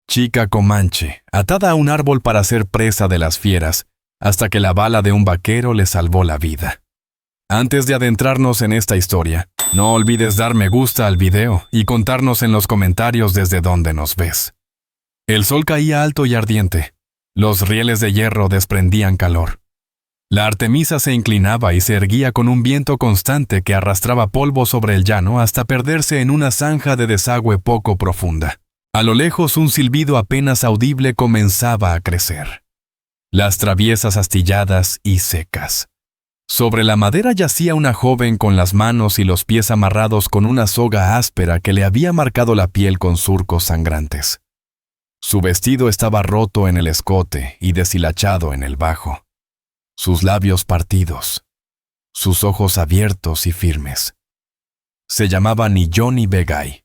chica Comanche, atada a un árbol para ser presa de las fieras, hasta que la bala de un vaquero le salvó la vida. Antes de adentrarnos en esta historia, no olvides dar me gusta al video y contarnos en los comentarios desde dónde nos ves. El sol caía alto y ardiente. Los rieles de hierro desprendían calor. La Artemisa se inclinaba y se erguía con un viento constante que arrastraba polvo sobre el llano hasta perderse en una zanja de desagüe poco profunda. A lo lejos un silbido apenas audible comenzaba a crecer. Las traviesas astilladas y secas. Sobre la madera yacía una joven con las manos y los pies amarrados con una soga áspera que le había marcado la piel con surcos sangrantes. Su vestido estaba roto en el escote y deshilachado en el bajo. Sus labios partidos, sus ojos abiertos y firmes. Se llamaba Nijoni Begay.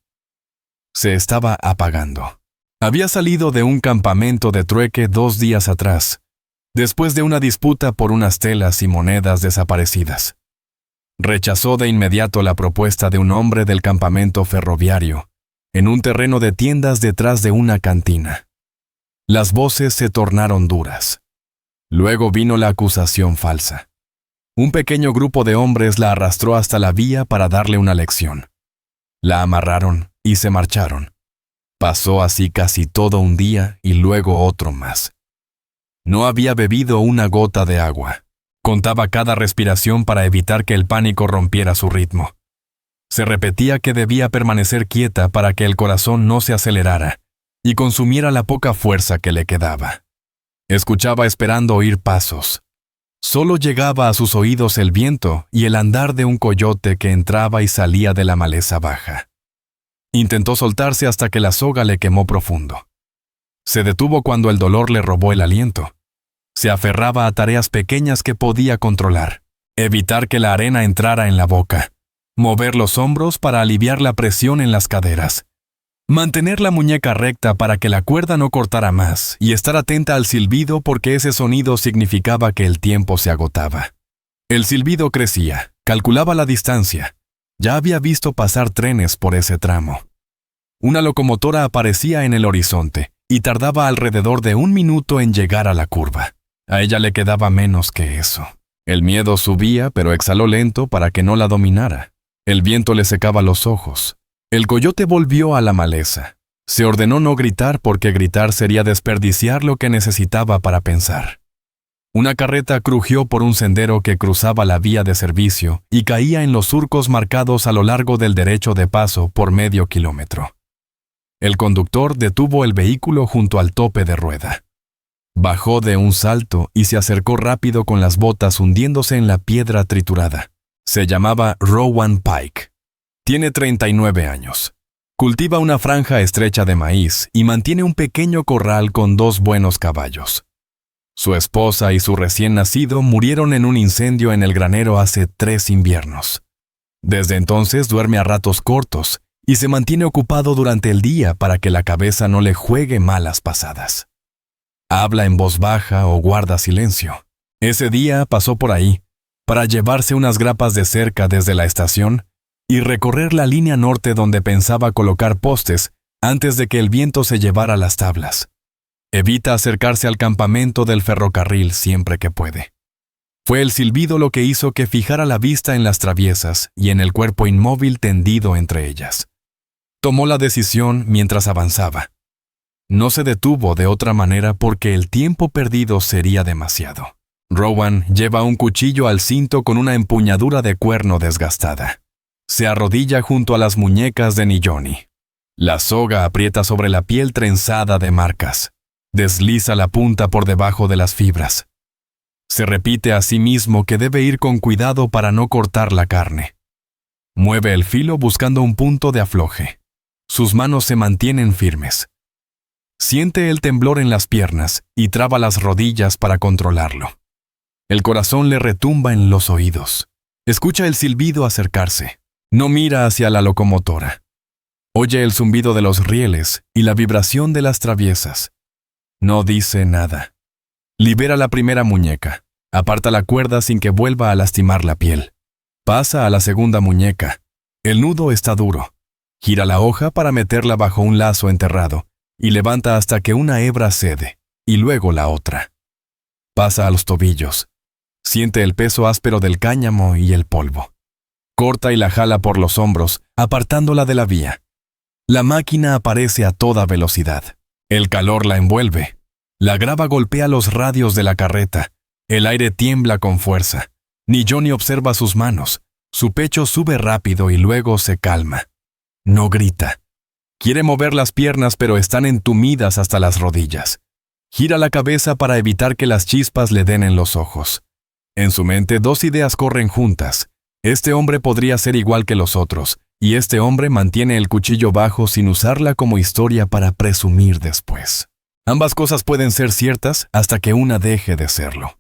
Se estaba apagando. Había salido de un campamento de trueque 2 días atrás, después de una disputa por unas telas y monedas desaparecidas. Rechazó de inmediato la propuesta de un hombre del campamento ferroviario, en un terreno de tiendas detrás de una cantina. Las voces se tornaron duras. Luego vino la acusación falsa. Un pequeño grupo de hombres la arrastró hasta la vía para darle una lección. La amarraron y se marcharon. Pasó así casi todo un día y luego otro más. No había bebido una gota de agua. Contaba cada respiración para evitar que el pánico rompiera su ritmo. Se repetía que debía permanecer quieta para que el corazón no se acelerara y consumiera la poca fuerza que le quedaba. Escuchaba esperando oír pasos. Solo llegaba a sus oídos el viento y el andar de un coyote que entraba y salía de la maleza baja. Intentó soltarse hasta que la soga le quemó profundo. Se detuvo cuando el dolor le robó el aliento. Se aferraba a tareas pequeñas que podía controlar. Evitar que la arena entrara en la boca. Mover los hombros para aliviar la presión en las caderas. Mantener la muñeca recta para que la cuerda no cortara más y estar atenta al silbido porque ese sonido significaba que el tiempo se agotaba. El silbido crecía, calculaba la distancia. Ya había visto pasar trenes por ese tramo. Una locomotora aparecía en el horizonte y tardaba alrededor de 1 minuto en llegar a la curva. A ella le quedaba menos que eso. El miedo subía, pero exhaló lento para que no la dominara. El viento le secaba los ojos. El coyote volvió a la maleza. Se ordenó no gritar porque gritar sería desperdiciar lo que necesitaba para pensar. Una carreta crujió por un sendero que cruzaba la vía de servicio y caía en los surcos marcados a lo largo del derecho de paso por medio kilómetro. El conductor detuvo el vehículo junto al tope de rueda. Bajó de un salto y se acercó rápido con las botas hundiéndose en la piedra triturada. Se llamaba Rowan Pike. Tiene 39 años. Cultiva una franja estrecha de maíz y mantiene un pequeño corral con 2 buenos caballos. Su esposa y su recién nacido murieron en un incendio en el granero hace 3 inviernos. Desde entonces duerme a ratos cortos y se mantiene ocupado durante el día para que la cabeza no le juegue malas pasadas. Habla en voz baja o guarda silencio. Ese día pasó por ahí para llevarse unas grapas de cerca desde la estación y recorrer la línea norte donde pensaba colocar postes antes de que el viento se llevara las tablas. Evita acercarse al campamento del ferrocarril siempre que puede. Fue el silbido lo que hizo que fijara la vista en las traviesas y en el cuerpo inmóvil tendido entre ellas. Tomó la decisión mientras avanzaba. No se detuvo de otra manera porque el tiempo perdido sería demasiado. Rowan lleva un cuchillo al cinto con una empuñadura de cuerno desgastada. Se arrodilla junto a las muñecas de Nijoni. La soga aprieta sobre la piel trenzada de marcas. Desliza la punta por debajo de las fibras. Se repite a sí mismo que debe ir con cuidado para no cortar la carne. Mueve el filo buscando un punto de afloje. Sus manos se mantienen firmes. Siente el temblor en las piernas y traba las rodillas para controlarlo. El corazón le retumba en los oídos. Escucha el silbido acercarse. No mira hacia la locomotora. Oye el zumbido de los rieles y la vibración de las traviesas. No dice nada. Libera la primera muñeca. Aparta la cuerda sin que vuelva a lastimar la piel. Pasa a la segunda muñeca. El nudo está duro. Gira la hoja para meterla bajo un lazo enterrado y levanta hasta que una hebra cede, y luego la otra. Pasa a los tobillos. Siente el peso áspero del cáñamo y el polvo. Corta y la jala por los hombros, apartándola de la vía. La máquina aparece a toda velocidad. El calor la envuelve. La grava golpea los radios de la carreta. El aire tiembla con fuerza. Ni Johnny observa sus manos. Su pecho sube rápido y luego se calma. No grita. Quiere mover las piernas, pero están entumidas hasta las rodillas. Gira la cabeza para evitar que las chispas le den en los ojos. En su mente, dos ideas corren juntas. Este hombre podría ser igual que los otros, y este hombre mantiene el cuchillo bajo sin usarla como historia para presumir después. Ambas cosas pueden ser ciertas hasta que una deje de serlo.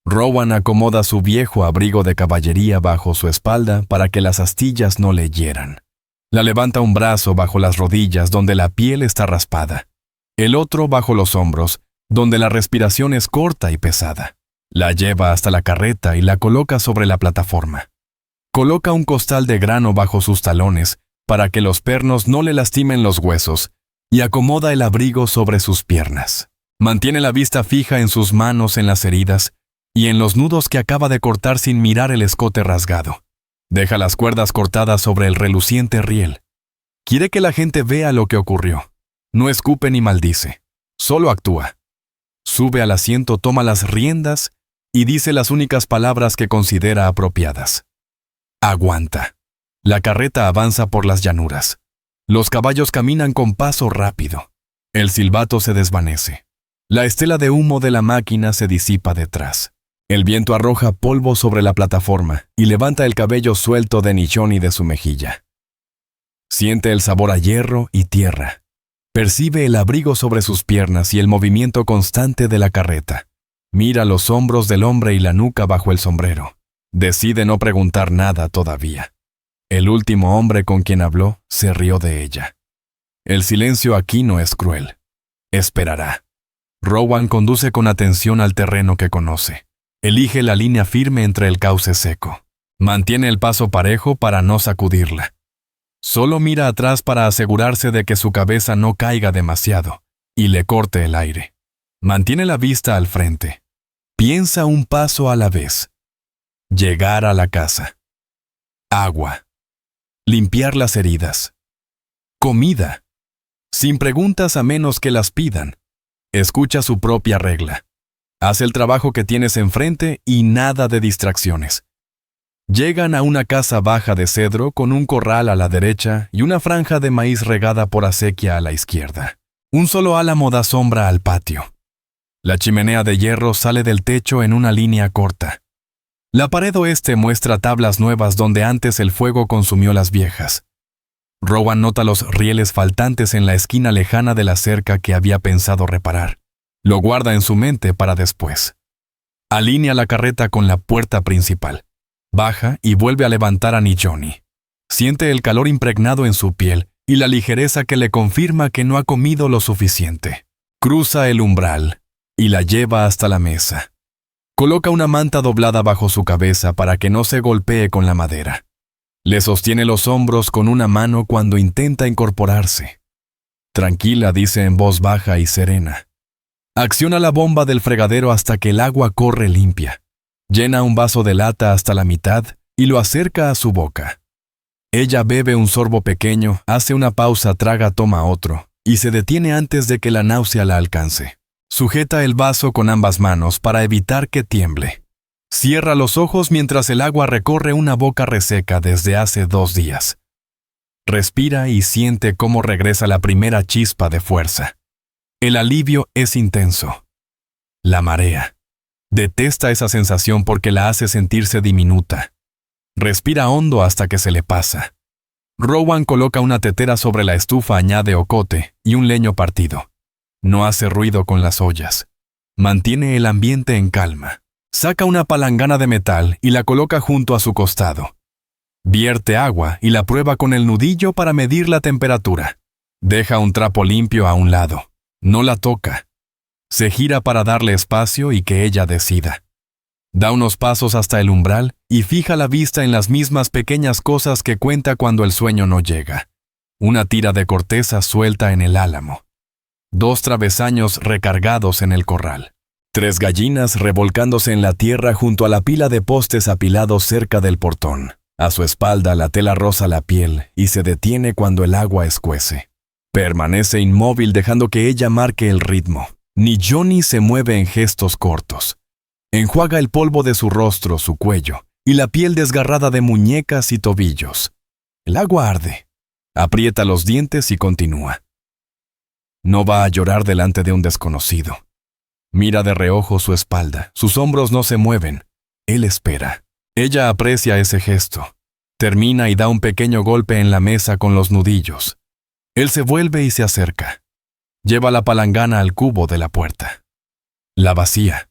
Rowan acomoda su viejo abrigo de caballería bajo su espalda para que las astillas no le hieran. La levanta un brazo bajo las rodillas donde la piel está raspada, el otro bajo los hombros, donde la respiración es corta y pesada. La lleva hasta la carreta y la coloca sobre la plataforma. Coloca un costal de grano bajo sus talones para que los pernos no le lastimen los huesos y acomoda el abrigo sobre sus piernas. Mantiene la vista fija en sus manos en las heridas y en los nudos que acaba de cortar sin mirar el escote rasgado. Deja las cuerdas cortadas sobre el reluciente riel. Quiere que la gente vea lo que ocurrió. No escupe ni maldice, solo actúa. Sube al asiento, toma las riendas y dice las únicas palabras que considera apropiadas. Aguanta. La carreta avanza por las llanuras. Los caballos caminan con paso rápido. El silbato se desvanece. La estela de humo de la máquina se disipa detrás. El viento arroja polvo sobre la plataforma y levanta el cabello suelto de Nichoni de su mejilla. Siente el sabor a hierro y tierra. Percibe el abrigo sobre sus piernas y el movimiento constante de la carreta. Mira los hombros del hombre y la nuca bajo el sombrero. Decide no preguntar nada todavía. El último hombre con quien habló se rió de ella. El silencio aquí no es cruel. Esperará. Rowan conduce con atención al terreno que conoce. Elige la línea firme entre el cauce seco. Mantiene el paso parejo para no sacudirla. Solo mira atrás para asegurarse de que su cabeza no caiga demasiado y le corte el aire. Mantiene la vista al frente. Piensa un paso a la vez. Llegar a la casa. Agua. Limpiar las heridas. Comida. Sin preguntas a menos que las pidan. Escucha su propia regla. Haz el trabajo que tienes enfrente y nada de distracciones. Llegan a una casa baja de cedro con un corral a la derecha y una franja de maíz regada por acequia a la izquierda. Un solo álamo da sombra al patio. La chimenea de hierro sale del techo en una línea corta. La pared oeste muestra tablas nuevas donde antes el fuego consumió las viejas. Rowan nota los rieles faltantes en la esquina lejana de la cerca que había pensado reparar. Lo guarda en su mente para después. Alinea la carreta con la puerta principal. Baja y vuelve a levantar a Nichoni. Siente el calor impregnado en su piel y la ligereza que le confirma que no ha comido lo suficiente. Cruza el umbral y la lleva hasta la mesa. Coloca una manta doblada bajo su cabeza para que no se golpee con la madera. Le sostiene los hombros con una mano cuando intenta incorporarse. Tranquila, dice en voz baja y serena. Acciona la bomba del fregadero hasta que el agua corre limpia. Llena un vaso de lata hasta la mitad y lo acerca a su boca. Ella bebe un sorbo pequeño, hace una pausa, traga, toma otro, y se detiene antes de que la náusea la alcance. Sujeta el vaso con ambas manos para evitar que tiemble. Cierra los ojos mientras el agua recorre una boca reseca desde hace 2 días. Respira y siente cómo regresa la primera chispa de fuerza. El alivio es intenso. La marea. Detesta esa sensación porque la hace sentirse diminuta. Respira hondo hasta que se le pasa. Rowan coloca una tetera sobre la estufa, añade ocote y un leño partido. No hace ruido con las ollas. Mantiene el ambiente en calma. Saca una palangana de metal y la coloca junto a su costado. Vierte agua y la prueba con el nudillo para medir la temperatura. Deja un trapo limpio a un lado. No la toca. Se gira para darle espacio y que ella decida. Da unos pasos hasta el umbral y fija la vista en las mismas pequeñas cosas que cuenta cuando el sueño no llega. Una tira de corteza suelta en el álamo. 2 travesaños recargados en el corral, 3 gallinas revolcándose en la tierra junto a la pila de postes apilados cerca del portón. A su espalda la tela roza la piel y se detiene cuando el agua escuece. Permanece inmóvil dejando que ella marque el ritmo. Ni Johnny se mueve en gestos cortos. Enjuaga el polvo de su rostro, su cuello, y la piel desgarrada de muñecas y tobillos. El agua arde. Aprieta los dientes y continúa. No va a llorar delante de un desconocido. Mira de reojo su espalda, sus hombros no se mueven. Él espera. Ella aprecia ese gesto. Termina y da un pequeño golpe en la mesa con los nudillos. Él se vuelve y se acerca. Lleva la palangana al cubo de la puerta. La vacía.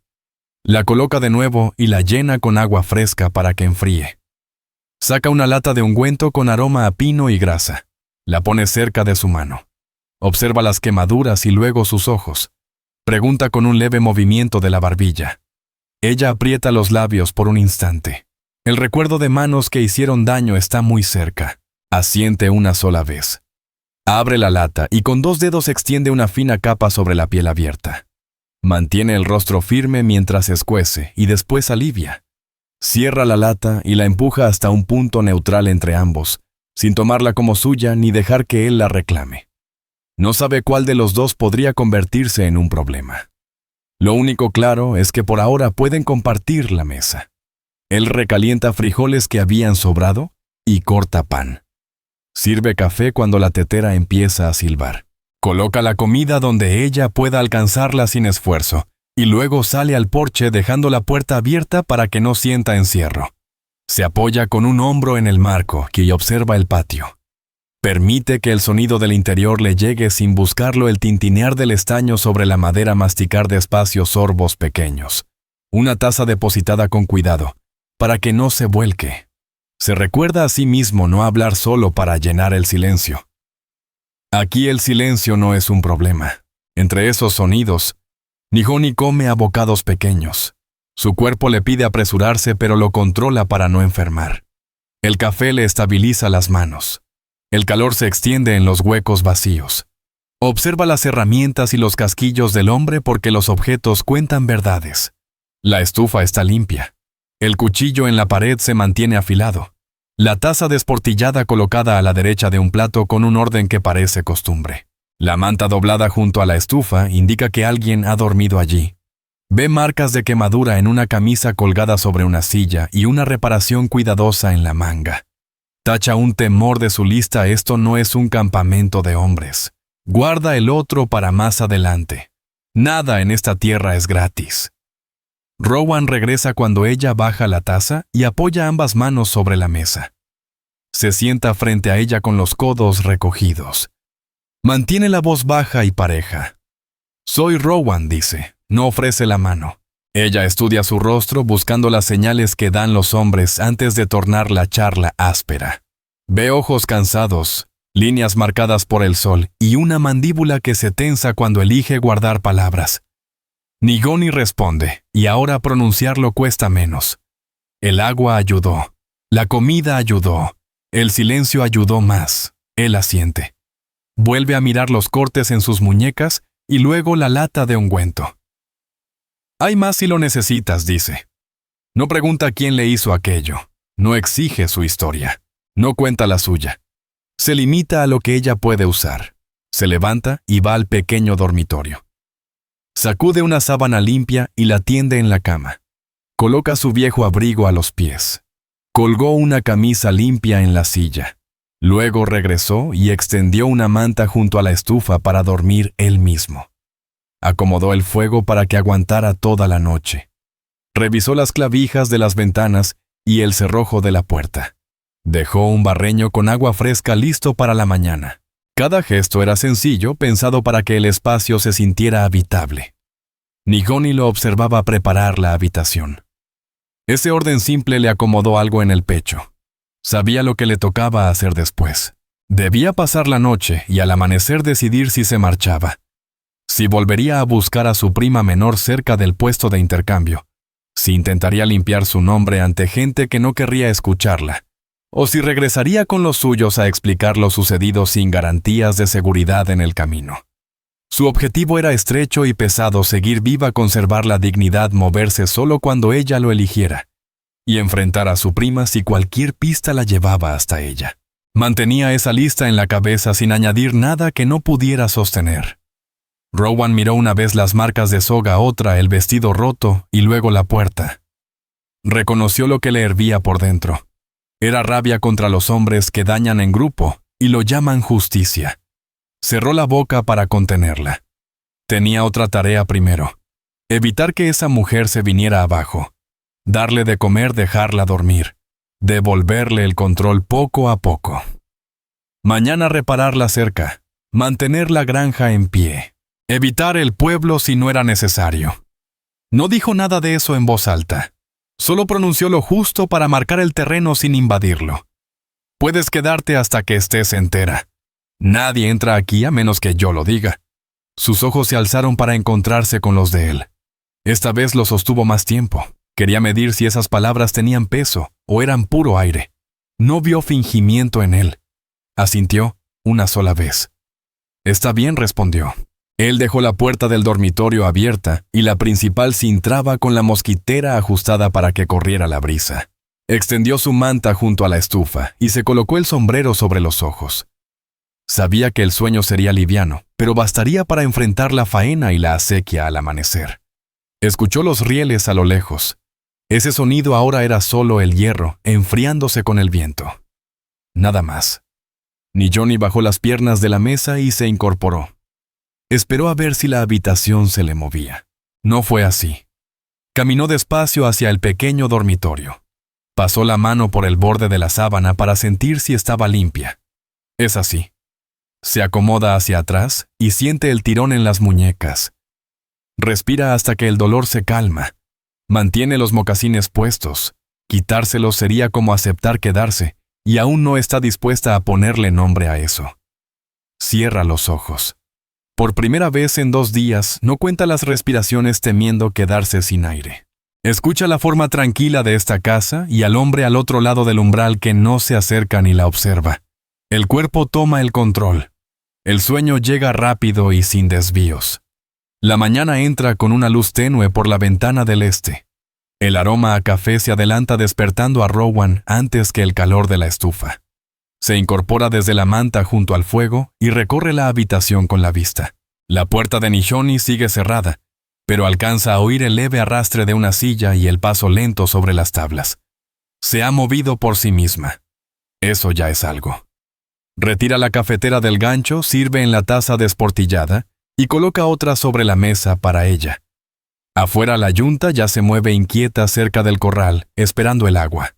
La coloca de nuevo y la llena con agua fresca para que enfríe. Saca una lata de ungüento con aroma a pino y grasa. La pone cerca de su mano. Observa las quemaduras y luego sus ojos. Pregunta con un leve movimiento de la barbilla. Ella aprieta los labios por un instante. El recuerdo de manos que hicieron daño está muy cerca. Asiente una sola vez. Abre la lata y con 2 dedos extiende una fina capa sobre la piel abierta. Mantiene el rostro firme mientras escuece y después alivia. Cierra la lata y la empuja hasta un punto neutral entre ambos, sin tomarla como suya ni dejar que él la reclame. No sabe cuál de los dos podría convertirse en un problema. Lo único claro es que por ahora pueden compartir la mesa. Él recalienta frijoles que habían sobrado y corta pan. Sirve café cuando la tetera empieza a silbar. Coloca la comida donde ella pueda alcanzarla sin esfuerzo y luego sale al porche dejando la puerta abierta para que no sienta encierro. Se apoya con un hombro en el marco y observa el patio. Permite que el sonido del interior le llegue sin buscarlo, el tintinear del estaño sobre la madera, masticar despacio sorbos pequeños. Una taza depositada con cuidado, para que no se vuelque. Se recuerda a sí mismo no hablar solo para llenar el silencio. Aquí el silencio no es un problema. Entre esos sonidos, Nihoni come a bocados pequeños. Su cuerpo le pide apresurarse, pero lo controla para no enfermar. El café le estabiliza las manos. El calor se extiende en los huecos vacíos. Observa las herramientas y los casquillos del hombre porque los objetos cuentan verdades. La estufa está limpia. El cuchillo en la pared se mantiene afilado. La taza desportillada colocada a la derecha de un plato con un orden que parece costumbre. La manta doblada junto a la estufa indica que alguien ha dormido allí. Ve marcas de quemadura en una camisa colgada sobre una silla y una reparación cuidadosa en la manga. Tacha un temor de su lista: esto no es un campamento de hombres. Guarda el otro para más adelante. Nada en esta tierra es gratis. Rowan regresa cuando ella baja la taza y apoya ambas manos sobre la mesa. Se sienta frente a ella con los codos recogidos. Mantiene la voz baja y pareja. «Soy Rowan», dice. No ofrece la mano. Ella estudia su rostro buscando las señales que dan los hombres antes de tornar la charla áspera. Ve ojos cansados, líneas marcadas por el sol y una mandíbula que se tensa cuando elige guardar palabras. Nihoni responde, y ahora pronunciarlo cuesta menos. El agua ayudó. La comida ayudó. El silencio ayudó más. Él asiente. Vuelve a mirar los cortes en sus muñecas y luego la lata de ungüento. «Hay más si lo necesitas», dice. No pregunta quién le hizo aquello. No exige su historia. No cuenta la suya. Se limita a lo que ella puede usar. Se levanta y va al pequeño dormitorio. Sacude una sábana limpia y la tiende en la cama. Coloca su viejo abrigo a los pies. Colgó una camisa limpia en la silla. Luego regresó y extendió una manta junto a la estufa para dormir él mismo. Acomodó el fuego para que aguantara toda la noche. Revisó las clavijas de las ventanas y el cerrojo de la puerta. Dejó un barreño con agua fresca listo para la mañana. Cada gesto era sencillo, pensado para que el espacio se sintiera habitable. Nihoni lo observaba preparar la habitación. Ese orden simple le acomodó algo en el pecho. Sabía lo que le tocaba hacer después. Debía pasar la noche y al amanecer decidir si se marchaba. Si volvería a buscar a su prima menor cerca del puesto de intercambio. Si intentaría limpiar su nombre ante gente que no querría escucharla. O si regresaría con los suyos a explicar lo sucedido sin garantías de seguridad en el camino. Su objetivo era estrecho y pesado: seguir viva, conservar la dignidad, moverse solo cuando ella lo eligiera, y enfrentar a su prima si cualquier pista la llevaba hasta ella. Mantenía esa lista en la cabeza sin añadir nada que no pudiera sostener. Rowan miró una vez las marcas de soga, otra el vestido roto y luego la puerta. Reconoció lo que le hervía por dentro. Era rabia contra los hombres que dañan en grupo y lo llaman justicia. Cerró la boca para contenerla. Tenía otra tarea primero: evitar que esa mujer se viniera abajo. Darle de comer, dejarla dormir. Devolverle el control poco a poco. Mañana reparar la cerca. Mantener la granja en pie. Evitar el pueblo si no era necesario. No dijo nada de eso en voz alta. Solo pronunció lo justo para marcar el terreno sin invadirlo. Puedes quedarte hasta que estés entera. Nadie entra aquí a menos que yo lo diga. Sus ojos se alzaron para encontrarse con los de él. Esta vez lo sostuvo más tiempo. Quería medir si esas palabras tenían peso o eran puro aire. No vio fingimiento en él. Asintió una sola vez. «Está bien», respondió. Él dejó la puerta del dormitorio abierta y la principal sin traba, con la mosquitera ajustada para que corriera la brisa. Extendió su manta junto a la estufa y se colocó el sombrero sobre los ojos. Sabía que el sueño sería liviano, pero bastaría para enfrentar la faena y la acequia al amanecer. Escuchó los rieles a lo lejos. Ese sonido ahora era solo el hierro enfriándose con el viento. Nada más. Johnny bajó las piernas de la mesa y se incorporó. Esperó a ver si la habitación se le movía. No fue así. Caminó despacio hacia el pequeño dormitorio. Pasó la mano por el borde de la sábana para sentir si estaba limpia. Es así. Se acomoda hacia atrás y siente el tirón en las muñecas. Respira hasta que el dolor se calma. Mantiene los mocasines puestos. Quitárselos sería como aceptar quedarse, y aún no está dispuesta a ponerle nombre a eso. Cierra los ojos. Por primera vez en 2 días, no cuenta las respiraciones temiendo quedarse sin aire. Escucha la forma tranquila de esta casa y al hombre al otro lado del umbral que no se acerca ni la observa. El cuerpo toma el control. El sueño llega rápido y sin desvíos. La mañana entra con una luz tenue por la ventana del este. El aroma a café se adelanta despertando a Rowan antes que el calor de la estufa. Se incorpora desde la manta junto al fuego y recorre la habitación con la vista. La puerta de Nishoni sigue cerrada, pero alcanza a oír el leve arrastre de una silla y el paso lento sobre las tablas. Se ha movido por sí misma. Eso ya es algo. Retira la cafetera del gancho, sirve en la taza desportillada y coloca otra sobre la mesa para ella. Afuera la yunta ya se mueve inquieta cerca del corral, esperando el agua.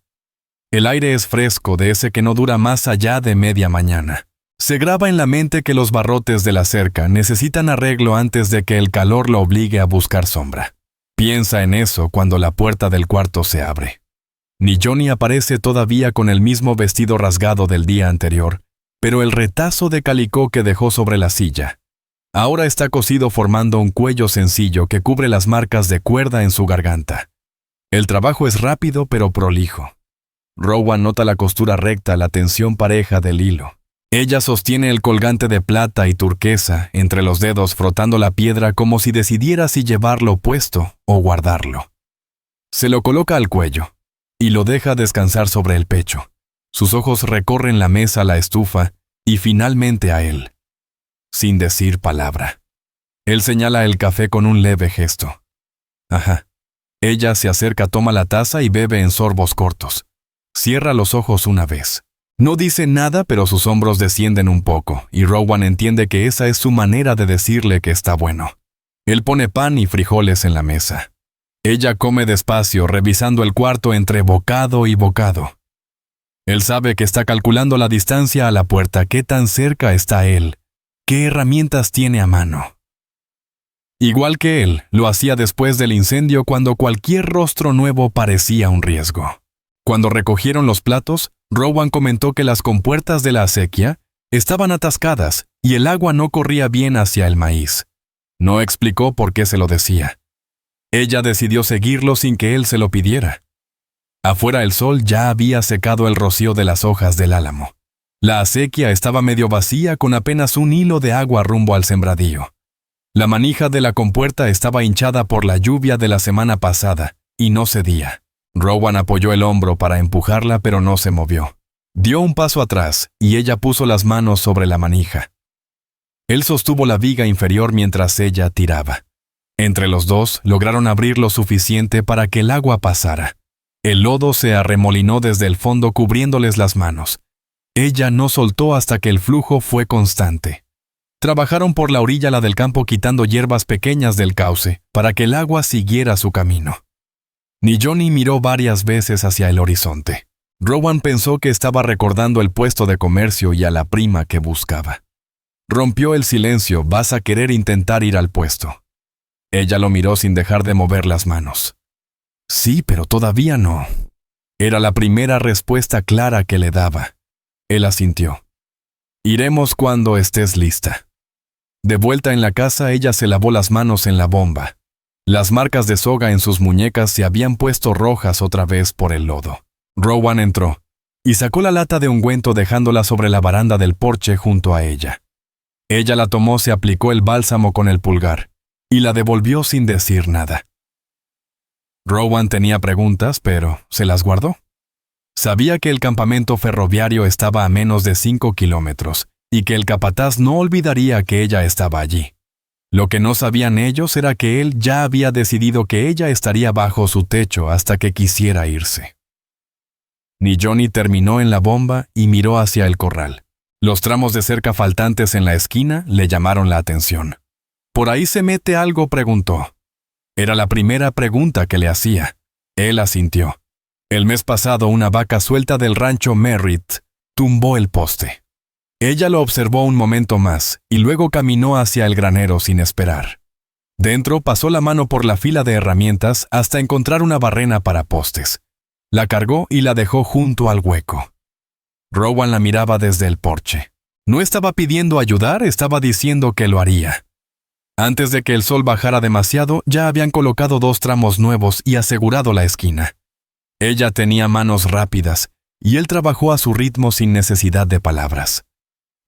El aire es fresco, de ese que no dura más allá de media mañana. Se graba en la mente que los barrotes de la cerca necesitan arreglo antes de que el calor lo obligue a buscar sombra. Piensa en eso cuando la puerta del cuarto se abre. Johnny aparece todavía con el mismo vestido rasgado del día anterior, pero el retazo de calicó que dejó sobre la silla. Ahora está cosido formando un cuello sencillo que cubre las marcas de cuerda en su garganta. El trabajo es rápido pero prolijo. Rowan nota la costura recta, la tensión pareja del hilo. Ella sostiene el colgante de plata y turquesa entre los dedos, frotando la piedra como si decidiera si llevarlo puesto o guardarlo. Se lo coloca al cuello y lo deja descansar sobre el pecho. Sus ojos recorren la mesa, la estufa y finalmente a él. Sin decir palabra. Él señala el café con un leve gesto. Ajá. Ella se acerca, toma la taza y bebe en sorbos cortos. Cierra los ojos una vez. No dice nada, pero sus hombros descienden un poco, y Rowan entiende que esa es su manera de decirle que está bueno. Él pone pan y frijoles en la mesa. Ella come despacio, revisando el cuarto entre bocado y bocado. Él sabe que está calculando la distancia a la puerta, qué tan cerca está él. ¿Qué herramientas tiene a mano? Igual que él, lo hacía después del incendio cuando cualquier rostro nuevo parecía un riesgo. Cuando recogieron los platos, Rowan comentó que las compuertas de la acequia estaban atascadas y el agua no corría bien hacia el maíz. No explicó por qué se lo decía. Ella decidió seguirlo sin que él se lo pidiera. Afuera el sol ya había secado el rocío de las hojas del álamo. La acequia estaba medio vacía con apenas un hilo de agua rumbo al sembradío. La manija de la compuerta estaba hinchada por la lluvia de la semana pasada y no cedía. Rowan apoyó el hombro para empujarla, pero no se movió. Dio un paso atrás y ella puso las manos sobre la manija. Él sostuvo la viga inferior mientras ella tiraba. Entre los dos lograron abrir lo suficiente para que el agua pasara. El lodo se arremolinó desde el fondo cubriéndoles las manos. Ella no soltó hasta que el flujo fue constante. Trabajaron por la orilla del campo quitando hierbas pequeñas del cauce para que el agua siguiera su camino. Johnny miró varias veces hacia el horizonte. Rowan pensó que estaba recordando el puesto de comercio y a la prima que buscaba. Rompió el silencio. «¿Vas a querer intentar ir al puesto?» Ella lo miró sin dejar de mover las manos. «Sí, pero todavía no». Era la primera respuesta clara que le daba. Él asintió. «Iremos cuando estés lista». De vuelta en la casa, ella se lavó las manos en la bomba. Las marcas de soga en sus muñecas se habían puesto rojas otra vez por el lodo. Rowan entró y sacó la lata de ungüento dejándola sobre la baranda del porche junto a ella. Ella la tomó, se aplicó el bálsamo con el pulgar y la devolvió sin decir nada. Rowan tenía preguntas, pero se las guardó. Sabía que el campamento ferroviario estaba a menos de 5 kilómetros y que el capataz no olvidaría que ella estaba allí. Lo que no sabían ellos era que él ya había decidido que ella estaría bajo su techo hasta que quisiera irse. Johnny terminó en la bomba y miró hacia el corral. Los tramos de cerca faltantes en la esquina le llamaron la atención. «¿Por ahí se mete algo?», preguntó. Era la primera pregunta que le hacía. Él asintió. El mes pasado una vaca suelta del rancho Merritt tumbó el poste. Ella lo observó un momento más y luego caminó hacia el granero sin esperar. Dentro pasó la mano por la fila de herramientas hasta encontrar una barrena para postes. La cargó y la dejó junto al hueco. Rowan la miraba desde el porche. No estaba pidiendo ayudar, estaba diciendo que lo haría. Antes de que el sol bajara demasiado, ya habían colocado 2 tramos nuevos y asegurado la esquina. Ella tenía manos rápidas y él trabajó a su ritmo sin necesidad de palabras.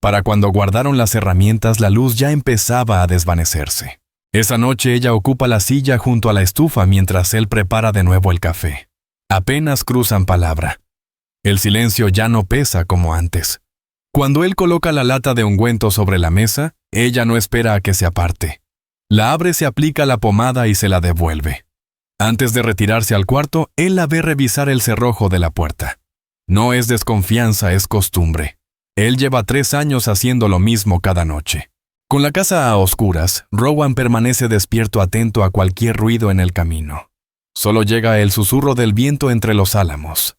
Para cuando guardaron las herramientas, la luz ya empezaba a desvanecerse. Esa noche ella ocupa la silla junto a la estufa mientras él prepara de nuevo el café. Apenas cruzan palabra. El silencio ya no pesa como antes. Cuando él coloca la lata de ungüento sobre la mesa, ella no espera a que se aparte. La abre, se aplica la pomada y se la devuelve. Antes de retirarse al cuarto, él la ve revisar el cerrojo de la puerta. No es desconfianza, es costumbre. Él lleva 3 años haciendo lo mismo cada noche. Con la casa a oscuras, Rowan permanece despierto, atento a cualquier ruido en el camino. Solo llega el susurro del viento entre los álamos.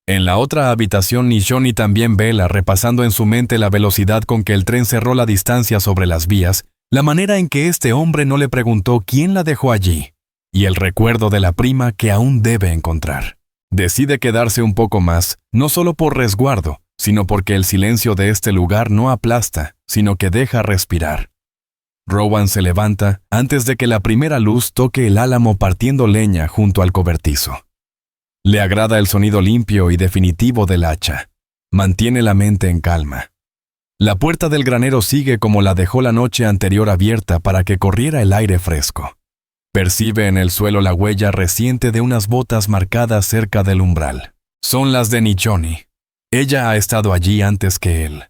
En la otra habitación, Johnny también vela, repasando en su mente la velocidad con que el tren cerró la distancia sobre las vías, la manera en que este hombre no le preguntó quién la dejó allí, y el recuerdo de la prima que aún debe encontrar. Decide quedarse un poco más, no solo por resguardo, sino porque el silencio de este lugar no aplasta, sino que deja respirar. Rowan se levanta antes de que la primera luz toque el álamo partiendo leña junto al cobertizo. Le agrada el sonido limpio y definitivo del hacha. Mantiene la mente en calma. La puerta del granero sigue como la dejó la noche anterior, abierta para que corriera el aire fresco. Percibe en el suelo la huella reciente de unas botas marcadas cerca del umbral. Son las de Johnny. Ella ha estado allí antes que él.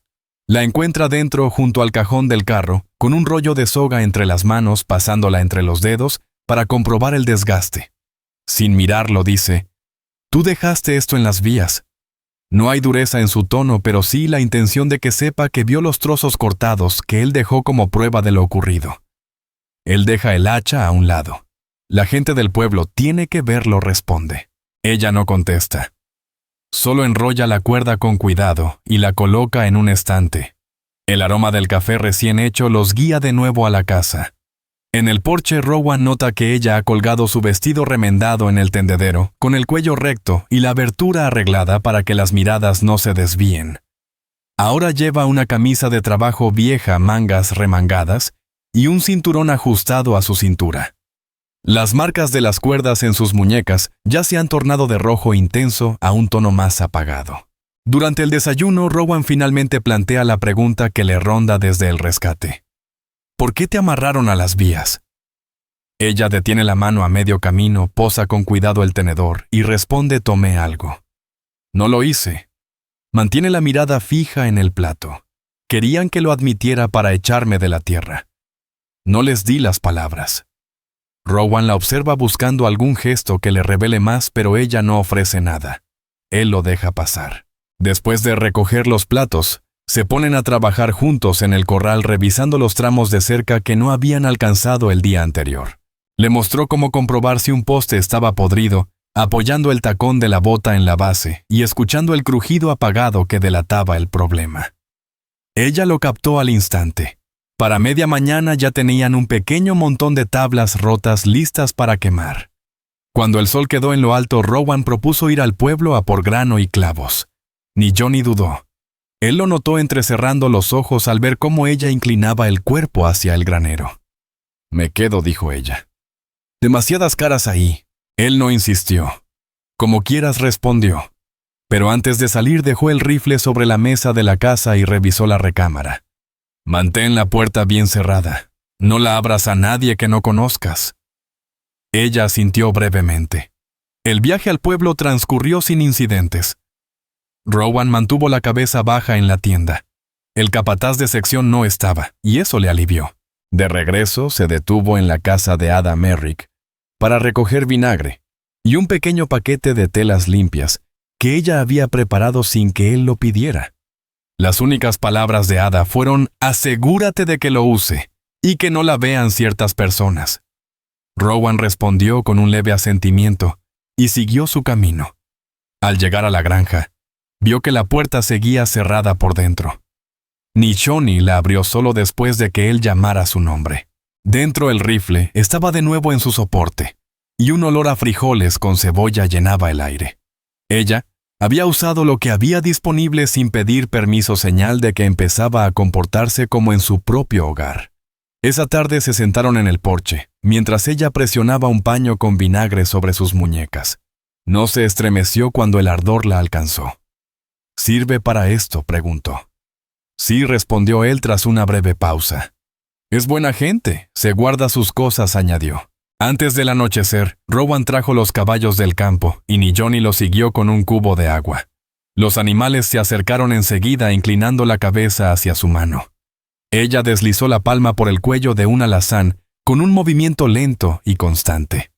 La encuentra dentro, junto al cajón del carro, con un rollo de soga entre las manos, pasándola entre los dedos para comprobar el desgaste. Sin mirarlo dice: «Tú dejaste esto en las vías». No hay dureza en su tono, pero sí la intención de que sepa que vio los trozos cortados que él dejó como prueba de lo ocurrido. Él deja el hacha a un lado. La gente del pueblo tiene que verlo, responde. Ella no contesta. Solo enrolla la cuerda con cuidado y la coloca en un estante. El aroma del café recién hecho los guía de nuevo a la casa. En el porche, Rowan nota que ella ha colgado su vestido remendado en el tendedero, con el cuello recto y la abertura arreglada para que las miradas no se desvíen. Ahora lleva una camisa de trabajo vieja, mangas remangadas, y un cinturón ajustado a su cintura. Las marcas de las cuerdas en sus muñecas ya se han tornado de rojo intenso a un tono más apagado. Durante el desayuno, Rowan finalmente plantea la pregunta que le ronda desde el rescate. ¿por qué te amarraron a las vías? Ella detiene la mano a medio camino, posa con cuidado el tenedor y responde: tomé algo. No lo hice. Mantiene la mirada fija en el plato. Querían que lo admitiera para echarme de la tierra. No les di las palabras. Rowan la observa buscando algún gesto que le revele más, pero ella no ofrece nada. Él lo deja pasar. Después de recoger los platos, se ponen a trabajar juntos en el corral revisando los tramos de cerca que no habían alcanzado el día anterior. Le mostró cómo comprobar si un poste estaba podrido, apoyando el tacón de la bota en la base y escuchando el crujido apagado que delataba el problema. Ella lo captó al instante. Para media mañana ya tenían un pequeño montón de tablas rotas listas para quemar. Cuando el sol quedó en lo alto, Rowan propuso ir al pueblo a por grano y clavos. Ni Johnny dudó. Él lo notó entrecerrando los ojos al ver cómo ella inclinaba el cuerpo hacia el granero. «Me quedo», dijo ella. «Demasiadas caras ahí». Él no insistió. «Como quieras», respondió. Pero antes de salir dejó el rifle sobre la mesa de la casa y revisó la recámara. «Mantén la puerta bien cerrada. No la abras a nadie que no conozcas». Ella asintió brevemente. El viaje al pueblo transcurrió sin incidentes. Rowan mantuvo la cabeza baja en la tienda. El capataz de sección no estaba, y eso le alivió. De regreso, se detuvo en la casa de Ada Merrick para recoger vinagre y un pequeño paquete de telas limpias que ella había preparado sin que él lo pidiera. Las únicas palabras de Ada fueron: «Asegúrate de que lo use y que no la vean ciertas personas». Rowan respondió con un leve asentimiento y siguió su camino. Al llegar a la granja, vio que la puerta seguía cerrada por dentro. Johnny la abrió solo después de que él llamara su nombre. Dentro el rifle estaba de nuevo en su soporte, y un olor a frijoles con cebolla llenaba el aire. Ella había usado lo que había disponible sin pedir permiso, señal de que empezaba a comportarse como en su propio hogar. Esa tarde se sentaron en el porche, mientras ella presionaba un paño con vinagre sobre sus muñecas. No se estremeció cuando el ardor la alcanzó. «¿Sirve para esto?», preguntó. «Sí», respondió él tras una breve pausa. «Es buena gente, se guarda sus cosas», añadió. Antes del anochecer, Rowan trajo los caballos del campo y Johnny los siguió con un cubo de agua. Los animales se acercaron enseguida inclinando la cabeza hacia su mano. Ella deslizó la palma por el cuello de un alazán con un movimiento lento y constante.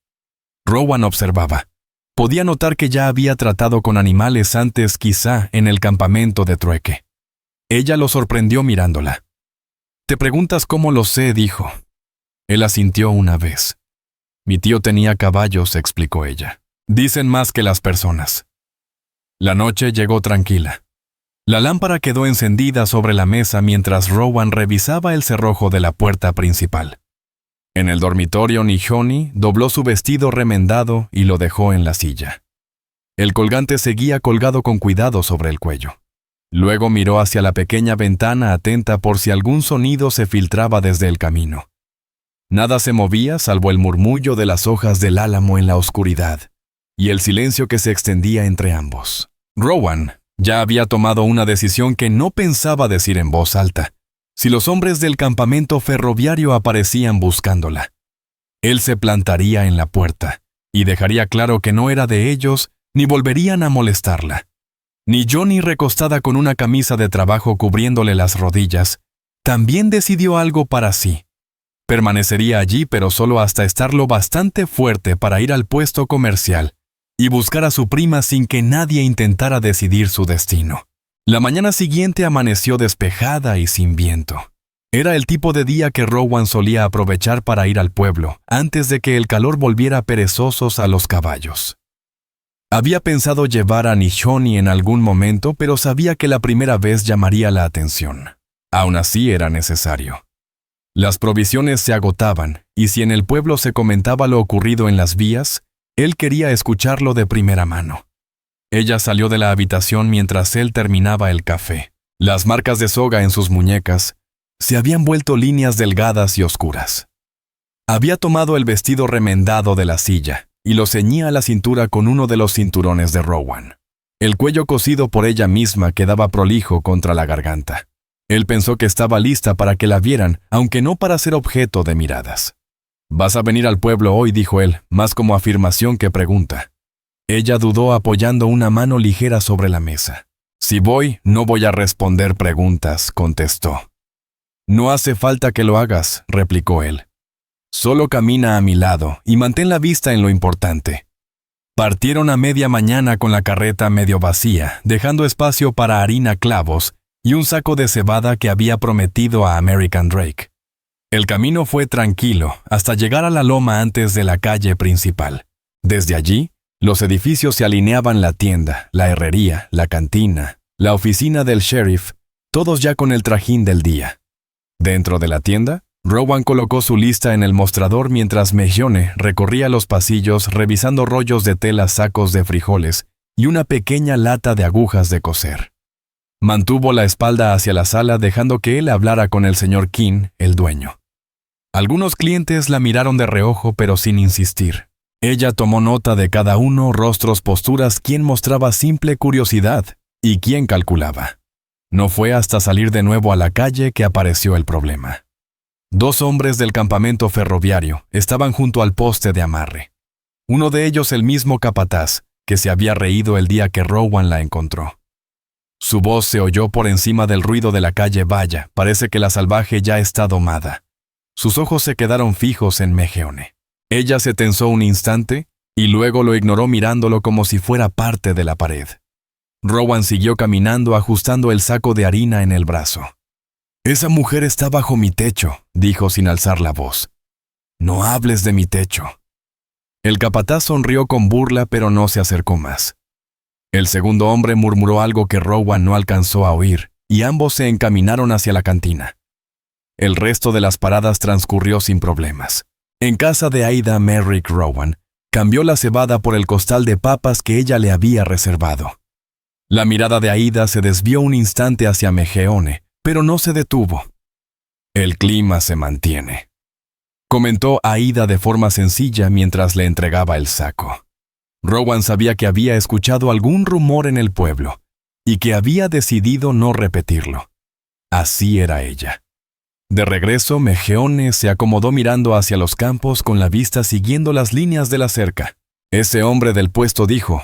Rowan observaba. Podía notar que ya había tratado con animales antes, quizá en el campamento de trueque. Ella lo sorprendió mirándola. «¿Te preguntas cómo lo sé?», dijo. Él asintió una vez. «Mi tío tenía caballos», explicó ella. «Dicen más que las personas». La noche llegó tranquila. La lámpara quedó encendida sobre la mesa mientras Rowan revisaba el cerrojo de la puerta principal. En el dormitorio, Johnny dobló su vestido remendado y lo dejó en la silla. El colgante seguía colgado con cuidado sobre el cuello. Luego miró hacia la pequeña ventana atenta por si algún sonido se filtraba desde el camino. Nada se movía salvo el murmullo de las hojas del álamo en la oscuridad y el silencio que se extendía entre ambos. Rowan ya había tomado una decisión que no pensaba decir en voz alta, si los hombres del campamento ferroviario aparecían buscándola. Él se plantaría en la puerta y dejaría claro que no era de ellos ni volverían a molestarla. Johnny, recostada con una camisa de trabajo cubriéndole las rodillas, también decidió algo para sí. Permanecería allí, pero solo hasta estar lo bastante fuerte para ir al puesto comercial y buscar a su prima sin que nadie intentara decidir su destino. La mañana siguiente amaneció despejada y sin viento. Era el tipo de día que Rowan solía aprovechar para ir al pueblo, antes de que el calor volviera perezosos a los caballos. Había pensado llevar a Johnny en algún momento, pero sabía que la primera vez llamaría la atención. Aún así era necesario. Las provisiones se agotaban, y si en el pueblo se comentaba lo ocurrido en las vías, él quería escucharlo de primera mano. Ella salió de la habitación mientras él terminaba el café. Las marcas de soga en sus muñecas se habían vuelto líneas delgadas y oscuras. Había tomado el vestido remendado de la silla y lo ceñía a la cintura con uno de los cinturones de Rowan. El cuello cosido por ella misma quedaba prolijo contra la garganta. Él pensó que estaba lista para que la vieran, aunque no para ser objeto de miradas. «Vas a venir al pueblo hoy», dijo él, más como afirmación que pregunta. Ella dudó apoyando una mano ligera sobre la mesa. «Si voy, no voy a responder preguntas», contestó. «No hace falta que lo hagas», replicó él. «Solo camina a mi lado y mantén la vista en lo importante». Partieron a media mañana con la carreta medio vacía, dejando espacio para harina, clavos y un saco de cebada que había prometido a American Drake. El camino fue tranquilo hasta llegar a la loma antes de la calle principal. Desde allí, los edificios se alineaban: la tienda, la herrería, la cantina, la oficina del sheriff, todos ya con el trajín del día. Dentro de la tienda, Rowan colocó su lista en el mostrador mientras Mahone recorría los pasillos revisando rollos de tela, sacos de frijoles y una pequeña lata de agujas de coser. Mantuvo la espalda hacia la sala dejando que él hablara con el señor King, el dueño. Algunos clientes la miraron de reojo pero sin insistir. Ella tomó nota de cada uno, rostros, posturas, quién mostraba simple curiosidad y quién calculaba. No fue hasta salir de nuevo a la calle que apareció el problema. 2 hombres del campamento ferroviario estaban junto al poste de amarre. Uno de ellos el mismo capataz, que se había reído el día que Rowan la encontró. Su voz se oyó por encima del ruido de la calle. «Vaya, parece que la salvaje ya está domada». Sus ojos se quedaron fijos en Mahone. Ella se tensó un instante y luego lo ignoró mirándolo como si fuera parte de la pared. Rowan siguió caminando ajustando el saco de harina en el brazo. «Esa mujer está bajo mi techo», dijo sin alzar la voz. «No hables de mi techo». El capataz sonrió con burla pero no se acercó más. El segundo hombre murmuró algo que Rowan no alcanzó a oír, y ambos se encaminaron hacia la cantina. El resto de las paradas transcurrió sin problemas. En casa de Aida, Merrick Rowan cambió la cebada por el costal de papas que ella le había reservado. La mirada de Aida se desvió un instante hacia Mahone, pero no se detuvo. «El clima se mantiene», comentó Aida de forma sencilla mientras le entregaba el saco. Rowan sabía que había escuchado algún rumor en el pueblo y que había decidido no repetirlo. Así era ella. De regreso, Mahone se acomodó mirando hacia los campos con la vista siguiendo las líneas de la cerca. Ese hombre del puesto dijo.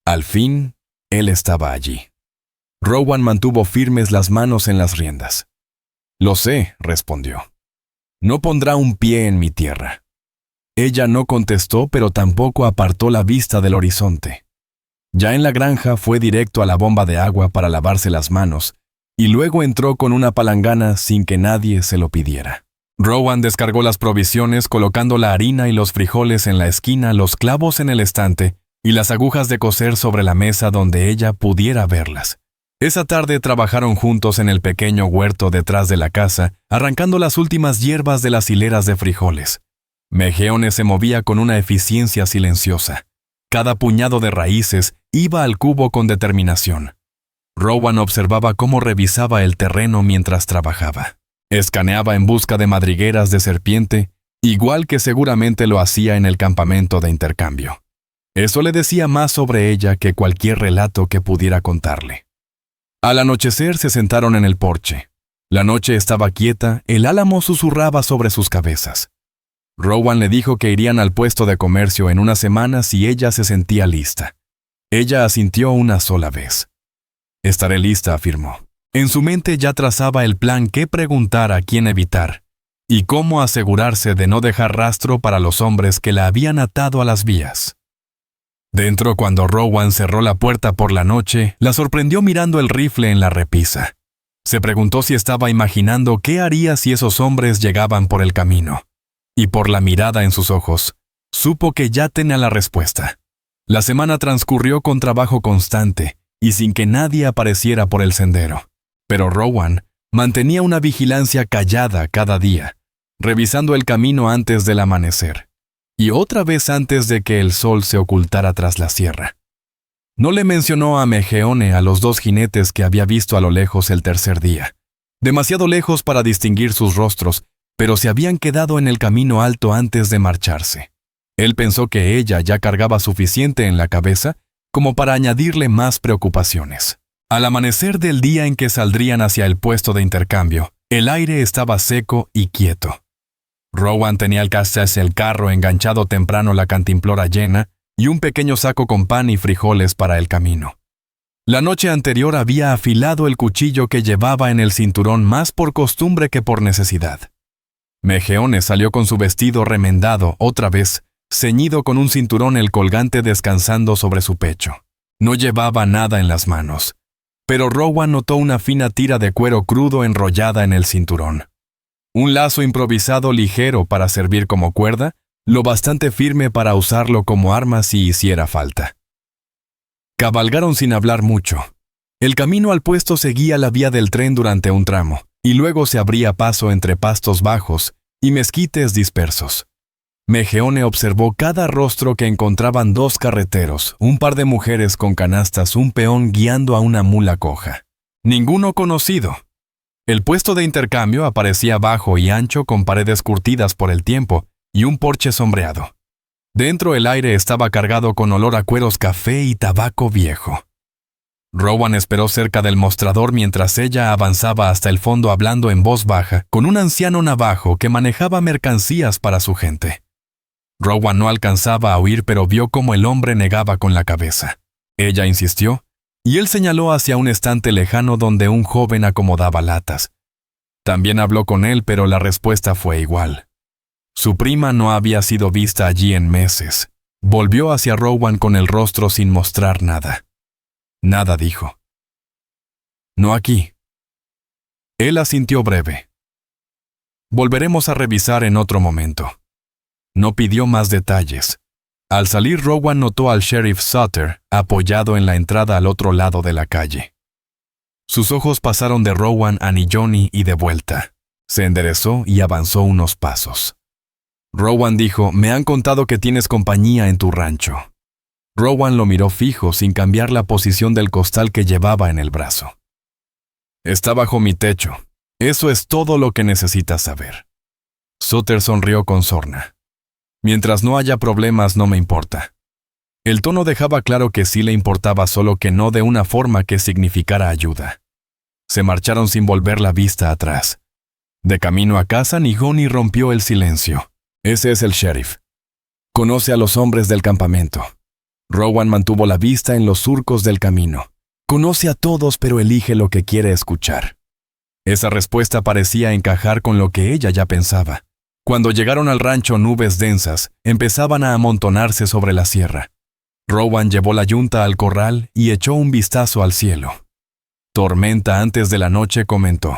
Al fin, él estaba allí. Rowan mantuvo firmes las manos en las riendas. «Lo sé», respondió. «No pondrá un pie en mi tierra». Ella no contestó, pero tampoco apartó la vista del horizonte. Ya en la granja fue directo a la bomba de agua para lavarse las manos, y luego entró con una palangana sin que nadie se lo pidiera. Rowan descargó las provisiones colocando la harina y los frijoles en la esquina, los clavos en el estante y las agujas de coser sobre la mesa donde ella pudiera verlas. Esa tarde trabajaron juntos en el pequeño huerto detrás de la casa, arrancando las últimas hierbas de las hileras de frijoles. Mahone se movía con una eficiencia silenciosa. Cada puñado de raíces iba al cubo con determinación. Rowan observaba cómo revisaba el terreno mientras trabajaba. Escaneaba en busca de madrigueras de serpiente, igual que seguramente lo hacía en el campamento de intercambio. Eso le decía más sobre ella que cualquier relato que pudiera contarle. Al anochecer se sentaron en el porche. La noche estaba quieta, el álamo susurraba sobre sus cabezas. Rowan le dijo que irían al puesto de comercio en una semana si ella se sentía lista. Ella asintió una sola vez. «Estaré lista», afirmó. En su mente ya trazaba el plan: qué preguntar, a quién evitar, y cómo asegurarse de no dejar rastro para los hombres que la habían atado a las vías. Dentro, cuando Rowan cerró la puerta por la noche, la sorprendió mirando el rifle en la repisa. Se preguntó si estaba imaginando qué haría si esos hombres llegaban por el camino. Y por la mirada en sus ojos, supo que ya tenía la respuesta. La semana transcurrió con trabajo constante y sin que nadie apareciera por el sendero. Pero Rowan mantenía una vigilancia callada cada día, revisando el camino antes del amanecer, y otra vez antes de que el sol se ocultara tras la sierra. No le mencionó a Mahone a los 2 jinetes que había visto a lo lejos el tercer día, demasiado lejos para distinguir sus rostros, pero se habían quedado en el camino alto antes de marcharse. Él pensó que ella ya cargaba suficiente en la cabeza como para añadirle más preocupaciones. Al amanecer del día en que saldrían hacia el puesto de intercambio, el aire estaba seco y quieto. Rowan tenía al cazarse el carro enganchado temprano la cantimplora llena y un pequeño saco con pan y frijoles para el camino. La noche anterior había afilado el cuchillo que llevaba en el cinturón más por costumbre que por necesidad. Mejeone salió con su vestido remendado otra vez, ceñido con un cinturón el colgante descansando sobre su pecho. No llevaba nada en las manos, pero Rowan notó una fina tira de cuero crudo enrollada en el cinturón. Un lazo improvisado ligero para servir como cuerda, lo bastante firme para usarlo como arma si hiciera falta. Cabalgaron sin hablar mucho. El camino al puesto seguía la vía del tren durante un tramo, y luego se abría paso entre pastos bajos y mezquites dispersos. Mejeone observó cada rostro que encontraban dos carreteros, un par de mujeres con canastas, un peón guiando a una mula coja. Ninguno conocido. El puesto de intercambio aparecía bajo y ancho con paredes curtidas por el tiempo y un porche sombreado. Dentro el aire estaba cargado con olor a cueros café y tabaco viejo. Rowan esperó cerca del mostrador mientras ella avanzaba hasta el fondo hablando en voz baja con un anciano navajo que manejaba mercancías para su gente. Rowan no alcanzaba a oír, pero vio cómo el hombre negaba con la cabeza. Ella insistió, y él señaló hacia un estante lejano donde un joven acomodaba latas. También habló con él, pero la respuesta fue igual. Su prima no había sido vista allí en meses. Volvió hacia Rowan con el rostro sin mostrar nada. Nada dijo. No aquí. Él asintió breve. Volveremos a revisar en otro momento. No pidió más detalles. Al salir, Rowan notó al sheriff Sutter apoyado en la entrada al otro lado de la calle. Sus ojos pasaron de Rowan a Nijoni y de vuelta. Se enderezó y avanzó unos pasos. Rowan dijo, «Me han contado que tienes compañía en tu rancho». Rowan lo miró fijo sin cambiar la posición del costal que llevaba en el brazo. «Está bajo mi techo. Eso es todo lo que necesitas saber». Sutter sonrió con sorna. «Mientras no haya problemas, no me importa». El tono dejaba claro que sí le importaba, solo que no de una forma que significara ayuda. Se marcharon sin volver la vista atrás. De camino a casa, Nijoni rompió el silencio. «Ese es el sheriff. Conoce a los hombres del campamento». Rowan mantuvo la vista en los surcos del camino. Conoce a todos, pero elige lo que quiere escuchar. Esa respuesta parecía encajar con lo que ella ya pensaba. Cuando llegaron al rancho, nubes densas empezaban a amontonarse sobre la sierra. Rowan llevó la yunta al corral y echó un vistazo al cielo. «Tormenta antes de la noche», comentó.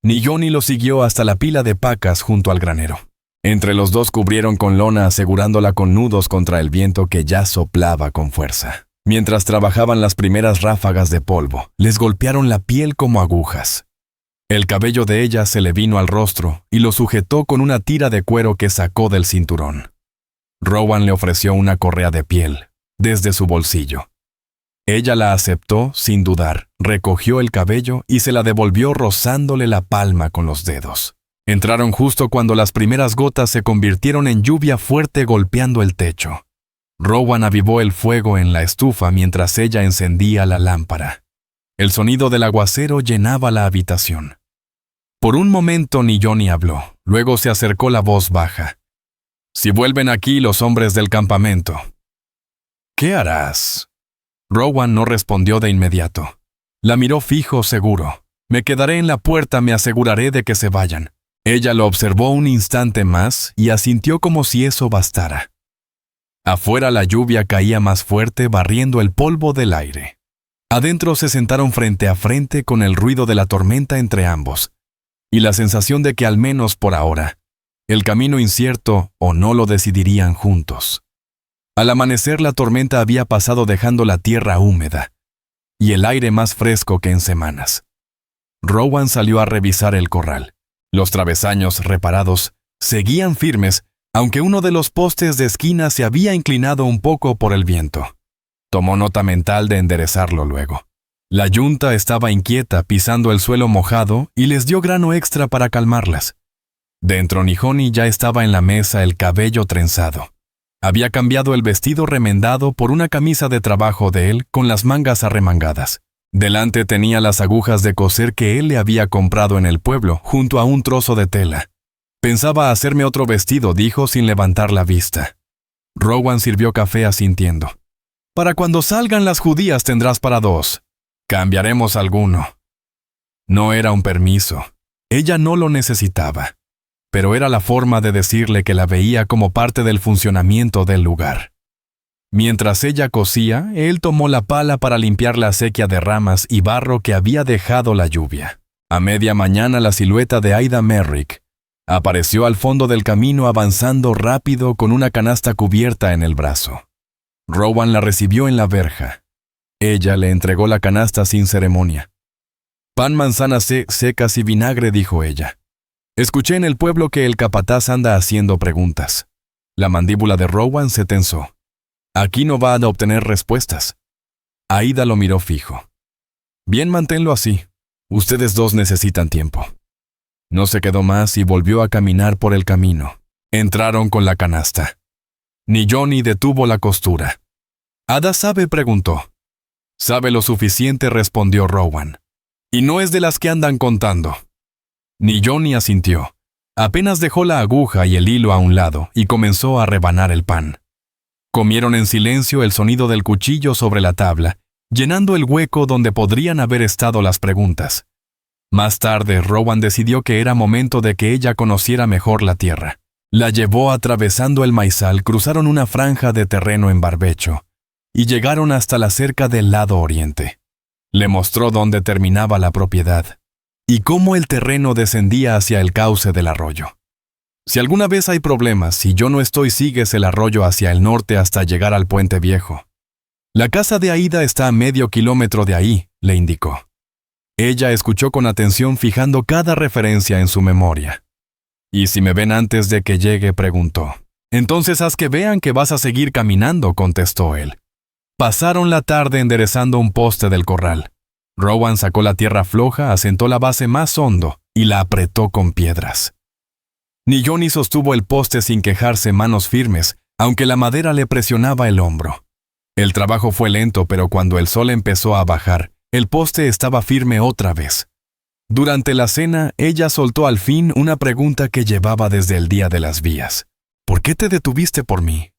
Nijoni lo siguió hasta la pila de pacas junto al granero. Entre los dos cubrieron con lona asegurándola con nudos contra el viento que ya soplaba con fuerza. Mientras trabajaban, las primeras ráfagas de polvo les golpearon la piel como agujas. El cabello de ella se le vino al rostro y lo sujetó con una tira de cuero que sacó del cinturón. Rowan le ofreció una correa de piel desde su bolsillo. Ella la aceptó sin dudar, recogió el cabello y se la devolvió rozándole la palma con los dedos. Entraron justo cuando las primeras gotas se convirtieron en lluvia fuerte golpeando el techo. Rowan avivó el fuego en la estufa mientras ella encendía la lámpara. El sonido del aguacero llenaba la habitación. Por un momento Nijoni habló, luego se acercó la voz baja. «Si vuelven aquí los hombres del campamento, ¿qué harás?» Rowan no respondió de inmediato. La miró fijo, seguro. «Me quedaré en la puerta, me aseguraré de que se vayan». Ella lo observó un instante más y asintió como si eso bastara. Afuera la lluvia caía más fuerte, barriendo el polvo del aire. Adentro se sentaron frente a frente con el ruido de la tormenta entre ambos, y la sensación de que al menos por ahora, el camino incierto o no lo decidirían juntos. Al amanecer la tormenta había pasado dejando la tierra húmeda, y el aire más fresco que en semanas. Rowan salió a revisar el corral. Los travesaños reparados seguían firmes, aunque uno de los postes de esquina se había inclinado un poco por el viento. Tomó nota mental de enderezarlo luego. La yunta estaba inquieta, pisando el suelo mojado, y les dio grano extra para calmarlas. Dentro, Nijoni ya estaba en la mesa, el cabello trenzado. Había cambiado el vestido remendado por una camisa de trabajo de él con las mangas arremangadas. Delante tenía las agujas de coser que él le había comprado en el pueblo, junto a un trozo de tela. Pensaba hacerme otro vestido, dijo sin levantar la vista. Rowan sirvió café asintiendo. Para cuando salgan las judías tendrás para 2. Cambiaremos alguno. No era un permiso. Ella no lo necesitaba. Pero era la forma de decirle que la veía como parte del funcionamiento del lugar. Mientras ella cosía, él tomó la pala para limpiar la acequia de ramas y barro que había dejado la lluvia. A media mañana la silueta de Aida Merrick apareció al fondo del camino avanzando rápido con una canasta cubierta en el brazo. Rowan la recibió en la verja. Ella le entregó la canasta sin ceremonia. «Pan, manzanas secas y vinagre», dijo ella. «Escuché en el pueblo que el capataz anda haciendo preguntas». La mandíbula de Rowan se tensó. «Aquí no va a obtener respuestas». Aida lo miró fijo. «Bien, manténlo así. Ustedes 2 necesitan tiempo». No se quedó más y volvió a caminar por el camino. Entraron con la canasta. Ni Johnny detuvo la costura. «¿Ada sabe?», preguntó. «Sabe lo suficiente», respondió Rowan. «Y no es de las que andan contando». Ni Johnny asintió. Apenas dejó la aguja y el hilo a un lado y comenzó a rebanar el pan. Comieron en silencio el sonido del cuchillo sobre la tabla, llenando el hueco donde podrían haber estado las preguntas. Más tarde, Rowan decidió que era momento de que ella conociera mejor la tierra. La llevó atravesando el maizal, cruzaron una franja de terreno en barbecho y llegaron hasta la cerca del lado oriente. Le mostró dónde terminaba la propiedad y cómo el terreno descendía hacia el cauce del arroyo. «Si alguna vez hay problemas, si yo no estoy, sigues el arroyo hacia el norte hasta llegar al puente viejo. La casa de Aida está a medio kilómetro de ahí», le indicó. Ella escuchó con atención, fijando cada referencia en su memoria. «¿Y si me ven antes de que llegue?», preguntó. «Entonces haz que vean que vas a seguir caminando», contestó él. Pasaron la tarde enderezando un poste del corral. Rowan sacó la tierra floja, asentó la base más hondo y la apretó con piedras. Ni Johnny sostuvo el poste sin quejarse, manos firmes, aunque la madera le presionaba el hombro. El trabajo fue lento, pero cuando el sol empezó a bajar, el poste estaba firme otra vez. Durante la cena, ella soltó al fin una pregunta que llevaba desde el día de las vías. «¿Por qué te detuviste por mí?».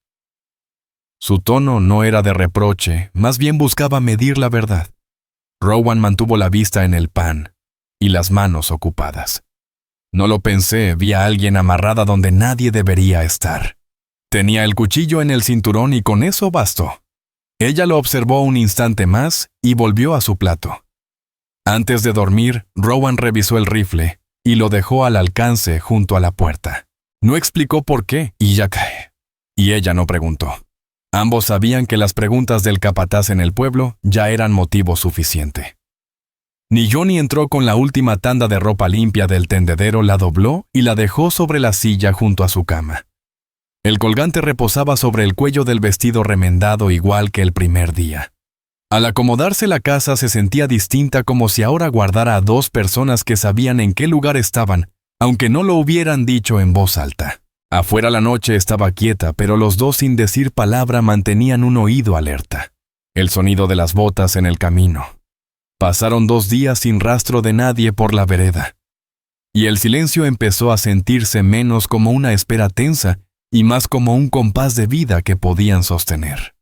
Su tono no era de reproche, más bien buscaba medir la verdad. Rowan mantuvo la vista en el pan y las manos ocupadas. «No lo pensé, vi a alguien amarrada donde nadie debería estar. Tenía el cuchillo en el cinturón y con eso bastó». Ella lo observó un instante más y volvió a su plato. Antes de dormir, Rowan revisó el rifle y lo dejó al alcance junto a la puerta. No explicó por qué y ella no preguntó. Ambos sabían que las preguntas del capataz en el pueblo ya eran motivo suficiente. Ni Johnny entró con la última tanda de ropa limpia del tendedero, la dobló y la dejó sobre la silla junto a su cama. El colgante reposaba sobre el cuello del vestido remendado igual que el primer día. Al acomodarse la casa se sentía distinta, como si ahora guardara a 2 personas que sabían en qué lugar estaban, aunque no lo hubieran dicho en voz alta. Afuera la noche estaba quieta, pero los 2 sin decir palabra mantenían un oído alerta. El sonido de las botas en el camino. Pasaron 2 días sin rastro de nadie por la vereda. Y el silencio empezó a sentirse menos como una espera tensa y más como un compás de vida que podían sostener.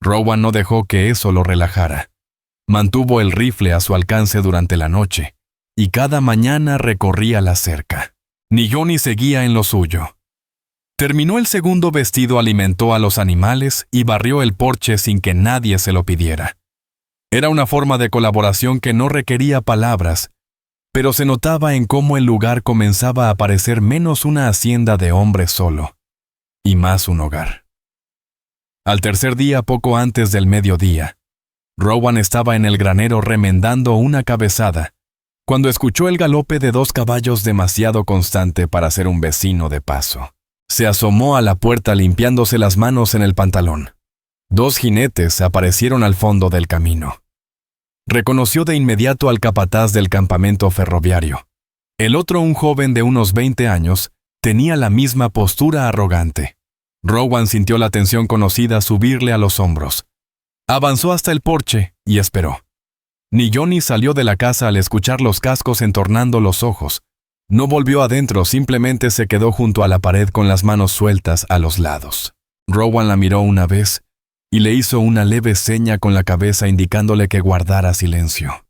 Rowan no dejó que eso lo relajara. Mantuvo el rifle a su alcance durante la noche, y cada mañana recorría la cerca. Ni Johnny seguía en lo suyo. Terminó el segundo vestido, alimentó a los animales y barrió el porche sin que nadie se lo pidiera. Era una forma de colaboración que no requería palabras, pero se notaba en cómo el lugar comenzaba a parecer menos una hacienda de hombre solo, y más un hogar. Al tercer día, poco antes del mediodía, Rowan estaba en el granero remendando una cabezada, cuando escuchó el galope de 2 caballos demasiado constante para ser un vecino de paso. Se asomó a la puerta limpiándose las manos en el pantalón. 2 jinetes aparecieron al fondo del camino. Reconoció de inmediato al capataz del campamento ferroviario. El otro, un joven de unos 20 años, tenía la misma postura arrogante. Rowan sintió la tensión conocida subirle a los hombros. Avanzó hasta el porche y esperó. Ni Johnny salió de la casa al escuchar los cascos entornando los ojos. No volvió adentro, simplemente se quedó junto a la pared con las manos sueltas a los lados. Rowan la miró una vez y le hizo una leve seña con la cabeza indicándole que guardara silencio.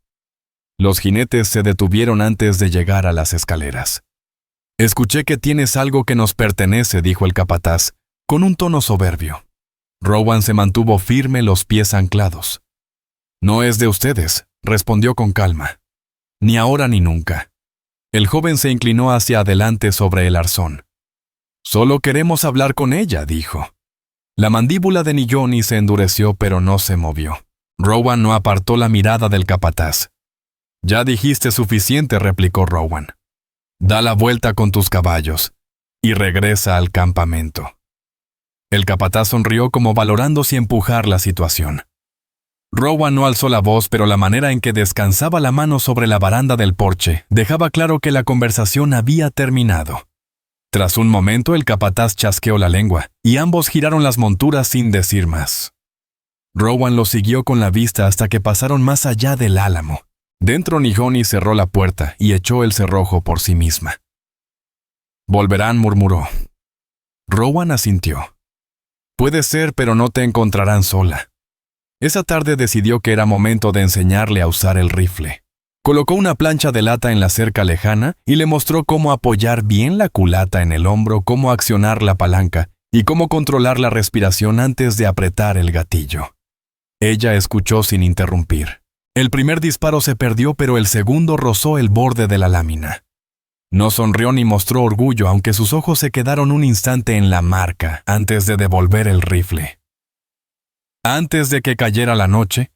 Los jinetes se detuvieron antes de llegar a las escaleras. «Escuché que tienes algo que nos pertenece», dijo el capataz, con un tono soberbio. Rowan se mantuvo firme, los pies anclados. «No es de ustedes», respondió con calma. «Ni ahora ni nunca». El joven se inclinó hacia adelante sobre el arzón. «Solo queremos hablar con ella», dijo. La mandíbula de Johnny se endureció, pero no se movió. Rowan no apartó la mirada del capataz. «Ya dijiste suficiente», replicó Rowan. «Da la vuelta con tus caballos y regresa al campamento». El capataz sonrió como valorando si empujar la situación. Rowan no alzó la voz, pero la manera en que descansaba la mano sobre la baranda del porche dejaba claro que la conversación había terminado. Tras un momento, el capataz chasqueó la lengua, y ambos giraron las monturas sin decir más. Rowan lo siguió con la vista hasta que pasaron más allá del álamo. Dentro, Johnny cerró la puerta y echó el cerrojo por sí misma. «Volverán», murmuró. Rowan asintió. «Puede ser, pero no te encontrarán sola». Esa tarde decidió que era momento de enseñarle a usar el rifle. Colocó una plancha de lata en la cerca lejana y le mostró cómo apoyar bien la culata en el hombro, cómo accionar la palanca y cómo controlar la respiración antes de apretar el gatillo. Ella escuchó sin interrumpir. El primer disparo se perdió, pero el segundo rozó el borde de la lámina. No sonrió ni mostró orgullo, aunque sus ojos se quedaron un instante en la marca antes de devolver el rifle. Antes de que cayera la noche,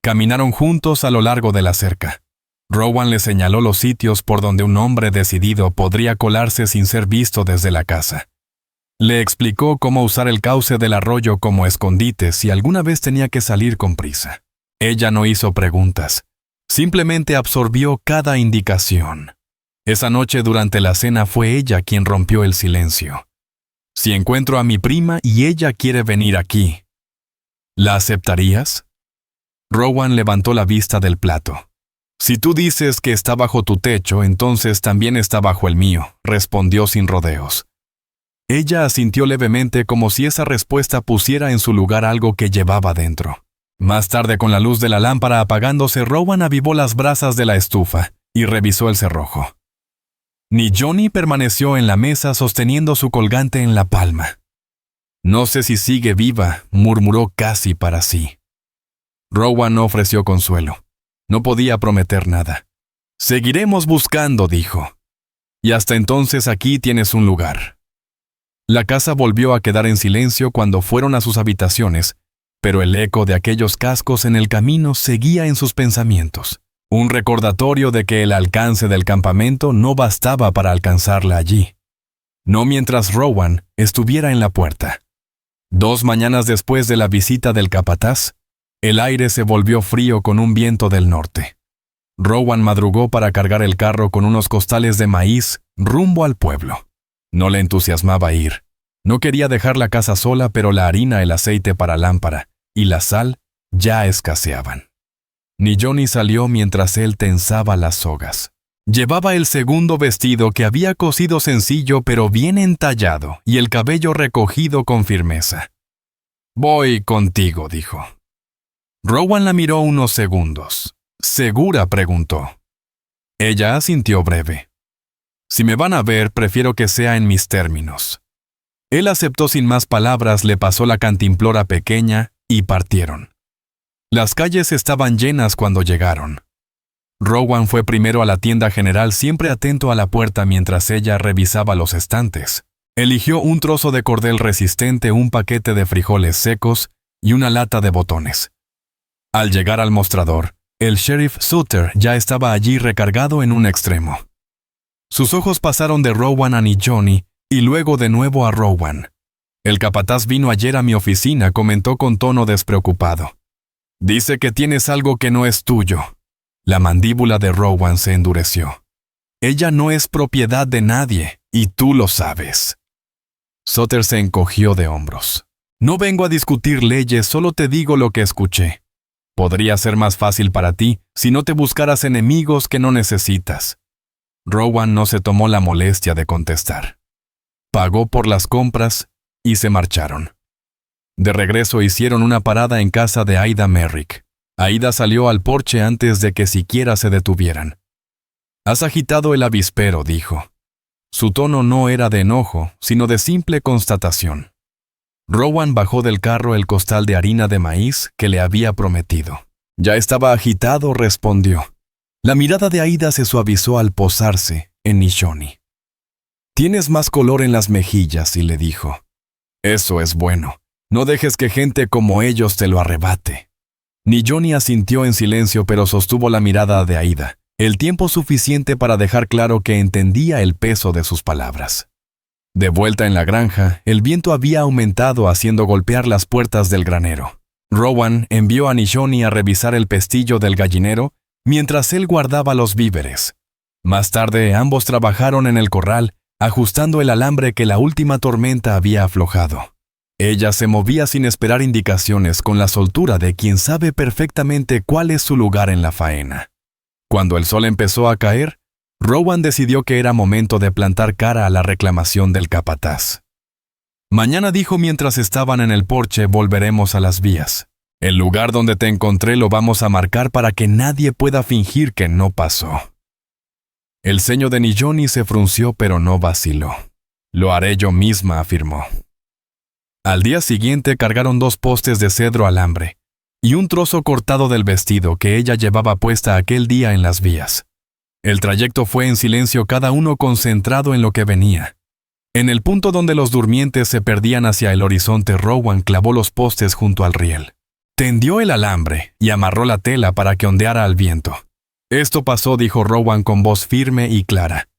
caminaron juntos a lo largo de la cerca. Rowan le señaló los sitios por donde un hombre decidido podría colarse sin ser visto desde la casa. Le explicó cómo usar el cauce del arroyo como escondite si alguna vez tenía que salir con prisa. Ella no hizo preguntas, simplemente absorbió cada indicación. Esa noche durante la cena fue ella quien rompió el silencio. «Si encuentro a mi prima y ella quiere venir aquí, ¿la aceptarías?» Rowan levantó la vista del plato. «Si tú dices que está bajo tu techo, entonces también está bajo el mío», respondió sin rodeos. Ella asintió levemente, como si esa respuesta pusiera en su lugar algo que llevaba dentro. Más tarde, con la luz de la lámpara apagándose, Rowan avivó las brasas de la estufa y revisó el cerrojo. Johnny permaneció en la mesa sosteniendo su colgante en la palma. «No sé si sigue viva», murmuró casi para sí. Rowan no ofreció consuelo. No podía prometer nada. «Seguiremos buscando», dijo. «Y hasta entonces aquí tienes un lugar». La casa volvió a quedar en silencio cuando fueron a sus habitaciones, pero el eco de aquellos cascos en el camino seguía en sus pensamientos. Un recordatorio de que el alcance del campamento no bastaba para alcanzarla allí. No mientras Rowan estuviera en la puerta. 2 mañanas después de la visita del capataz, el aire se volvió frío con un viento del norte. Rowan madrugó para cargar el carro con unos costales de maíz rumbo al pueblo. No le entusiasmaba ir. No quería dejar la casa sola, pero la harina, el aceite para lámpara y la sal ya escaseaban. Johnny salió mientras él tensaba las sogas. Llevaba el segundo vestido que había cosido sencillo pero bien entallado y el cabello recogido con firmeza. «Voy contigo», dijo. Rowan la miró unos segundos. «¿Segura?», preguntó. Ella asintió breve. «Si me van a ver, prefiero que sea en mis términos». Él aceptó sin más palabras, le pasó la cantimplora pequeña y partieron. Las calles estaban llenas cuando llegaron. Rowan fue primero a la tienda general, siempre atento a la puerta mientras ella revisaba los estantes. Eligió un trozo de cordel resistente, un paquete de frijoles secos y una lata de botones. Al llegar al mostrador, el sheriff Sutter ya estaba allí recargado en un extremo. Sus ojos pasaron de Rowan a Johnny y luego de nuevo a Rowan. «El capataz vino ayer a mi oficina», comentó con tono despreocupado. «Dice que tienes algo que no es tuyo». La mandíbula de Rowan se endureció. «Ella no es propiedad de nadie, y tú lo sabes». Sutter se encogió de hombros. «No vengo a discutir leyes, solo te digo lo que escuché. Podría ser más fácil para ti si no te buscaras enemigos que no necesitas. Rowan no se tomó la molestia de contestar. Pagó por las compras y se marcharon. De regreso hicieron una parada en casa de Aida Merrick. Aida salió al porche antes de que siquiera se detuvieran. «Has agitado el avispero», dijo. Su tono no era de enojo, sino de simple constatación. Rowan bajó del carro el costal de harina de maíz que le había prometido. «Ya estaba agitado», respondió. La mirada de Aida se suavizó al posarse en Nishoni. «Tienes más color en las mejillas», y le dijo. «Eso es bueno. No dejes que gente como ellos te lo arrebate». Nishoni asintió en silencio, pero sostuvo la mirada de Aida, el tiempo suficiente para dejar claro que entendía el peso de sus palabras. De vuelta en la granja, el viento había aumentado haciendo golpear las puertas del granero. Rowan envió a Nishoni a revisar el pestillo del gallinero mientras él guardaba los víveres. Más tarde, ambos trabajaron en el corral, ajustando el alambre que la última tormenta había aflojado. Ella se movía sin esperar indicaciones, con la soltura de quien sabe perfectamente cuál es su lugar en la faena. Cuando el sol empezó a caer, Rowan decidió que era momento de plantar cara a la reclamación del capataz. «Mañana», dijo mientras estaban en el porche, «volveremos a las vías. El lugar donde te encontré lo vamos a marcar para que nadie pueda fingir que no pasó». El ceño de Nishoni se frunció, pero no vaciló. «Lo haré yo misma», afirmó. Al día siguiente cargaron 2 postes de cedro alambre y un trozo cortado del vestido que ella llevaba puesta aquel día en las vías. El trayecto fue en silencio, cada uno concentrado en lo que venía. En el punto donde los durmientes se perdían hacia el horizonte, Rowan clavó los postes junto al riel. Tendió el alambre y amarró la tela para que ondeara al viento. «Esto pasó», dijo Rowan con voz firme y clara.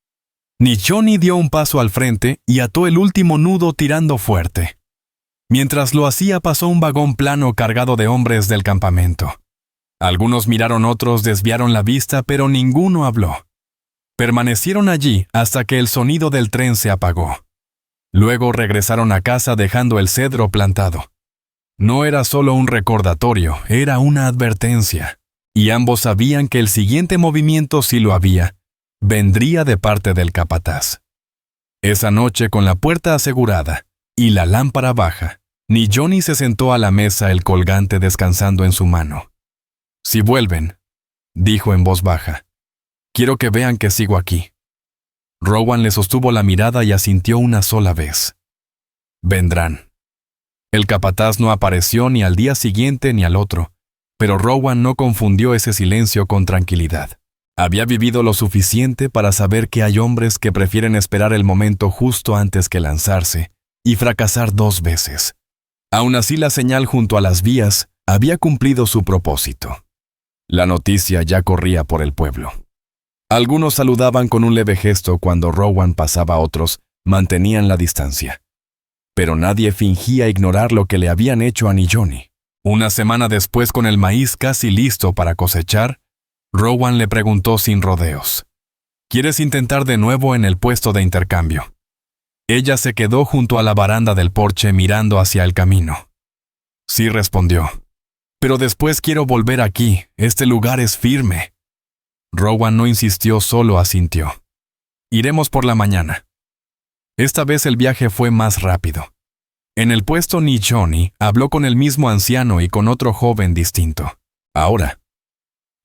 Nishoni dio un paso al frente y ató el último nudo tirando fuerte. Mientras lo hacía, pasó un vagón plano cargado de hombres del campamento. Algunos miraron, otros desviaron la vista, pero ninguno habló. Permanecieron allí hasta que el sonido del tren se apagó. Luego regresaron a casa dejando el cedro plantado. No era solo un recordatorio, era una advertencia. Y ambos sabían que el siguiente movimiento, si lo había, vendría de parte del capataz. Esa noche, con la puerta asegurada y la lámpara baja, Nishoni se sentó a la mesa, el colgante descansando en su mano. «Si vuelven», dijo en voz baja, «quiero que vean que sigo aquí». Rowan le sostuvo la mirada y asintió una sola vez. «Vendrán». El capataz no apareció ni al día siguiente ni al otro, pero Rowan no confundió ese silencio con tranquilidad. Había vivido lo suficiente para saber que hay hombres que prefieren esperar el momento justo antes que lanzarse y fracasar 2 veces. Aún así, la señal junto a las vías había cumplido su propósito. La noticia ya corría por el pueblo. Algunos saludaban con un leve gesto cuando Rowan pasaba, otros mantenían la distancia. Pero nadie fingía ignorar lo que le habían hecho a Nishoni. Una semana después, con el maíz casi listo para cosechar, Rowan le preguntó sin rodeos: «¿Quieres intentar de nuevo en el puesto de intercambio?». Ella se quedó junto a la baranda del porche mirando hacia el camino. «Sí», respondió. «Pero después quiero volver aquí, este lugar es firme». Rowan no insistió, solo asintió. «Iremos por la mañana». Esta vez el viaje fue más rápido. En el puesto, Nishoni habló con el mismo anciano y con otro joven distinto. Ahora,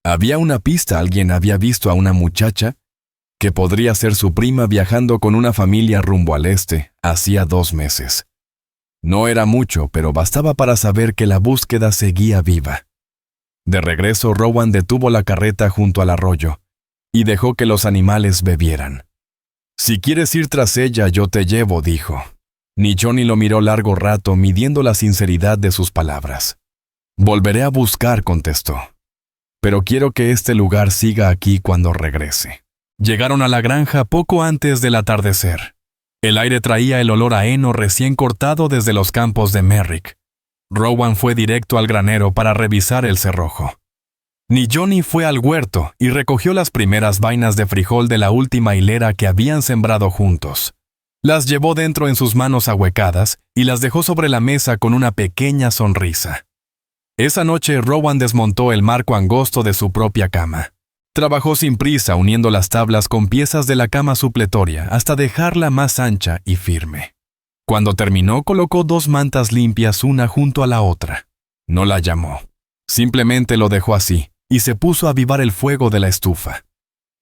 había una pista: alguien había visto a una muchacha que podría ser su prima viajando con una familia rumbo al este hacía 2 meses. No era mucho, pero bastaba para saber que la búsqueda seguía viva. De regreso, Rowan detuvo la carreta junto al arroyo y dejó que los animales bebieran. «Si quieres ir tras ella, yo te llevo», dijo. Nishoni lo miró largo rato, midiendo la sinceridad de sus palabras. «Volveré a buscar», contestó. «Pero quiero que este lugar siga aquí cuando regrese». Llegaron a la granja poco antes del atardecer. El aire traía el olor a heno recién cortado desde los campos de Merrick. Rowan fue directo al granero para revisar el cerrojo. Nishoni fue al huerto y recogió las primeras vainas de frijol de la última hilera que habían sembrado juntos. Las llevó dentro en sus manos ahuecadas y las dejó sobre la mesa con una pequeña sonrisa. Esa noche Rowan desmontó el marco angosto de su propia cama. Trabajó sin prisa uniendo las tablas con piezas de la cama supletoria hasta dejarla más ancha y firme. Cuando terminó, colocó 2 mantas limpias una junto a la otra. No la llamó. Simplemente lo dejó así y se puso a avivar el fuego de la estufa.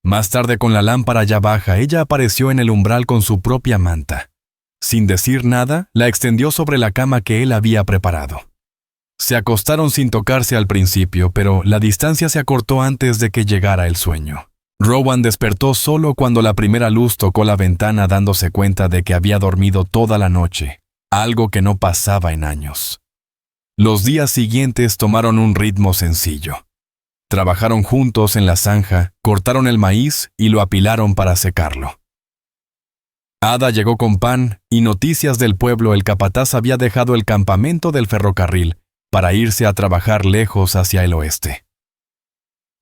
Más tarde, con la lámpara ya baja, ella apareció en el umbral con su propia manta. Sin decir nada, la extendió sobre la cama que él había preparado. Se acostaron sin tocarse al principio, pero la distancia se acortó antes de que llegara el sueño. Rowan despertó solo cuando la primera luz tocó la ventana, dándose cuenta de que había dormido toda la noche, algo que no pasaba en años. Los días siguientes tomaron un ritmo sencillo. Trabajaron juntos en la zanja, cortaron el maíz y lo apilaron para secarlo. Ada llegó con pan y noticias del pueblo. El capataz había dejado el campamento del ferrocarril para irse a trabajar lejos hacia el oeste.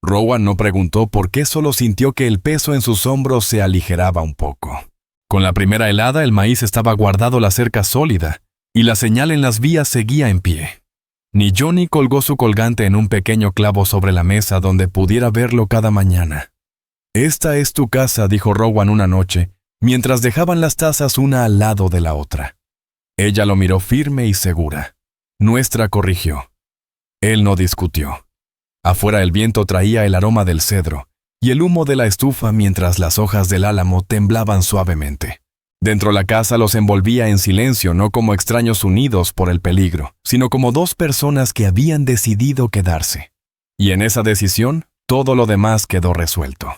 Rowan no preguntó por qué, solo sintió que el peso en sus hombros se aligeraba un poco. Con la primera helada, el maíz estaba guardado la cerca sólida y la señal en las vías seguía en pie. Ni Johnny colgó su colgante en un pequeño clavo sobre la mesa donde pudiera verlo cada mañana. «Esta es tu casa», dijo Rowan una noche, mientras dejaban las tazas una al lado de la otra. Ella lo miró firme y segura. «Nuestra», corrigió. Él no discutió. Afuera el viento traía el aroma del cedro y el humo de la estufa mientras las hojas del álamo temblaban suavemente. Dentro la casa los envolvía en silencio, no como extraños unidos por el peligro, sino como 2 personas que habían decidido quedarse. Y en esa decisión, todo lo demás quedó resuelto.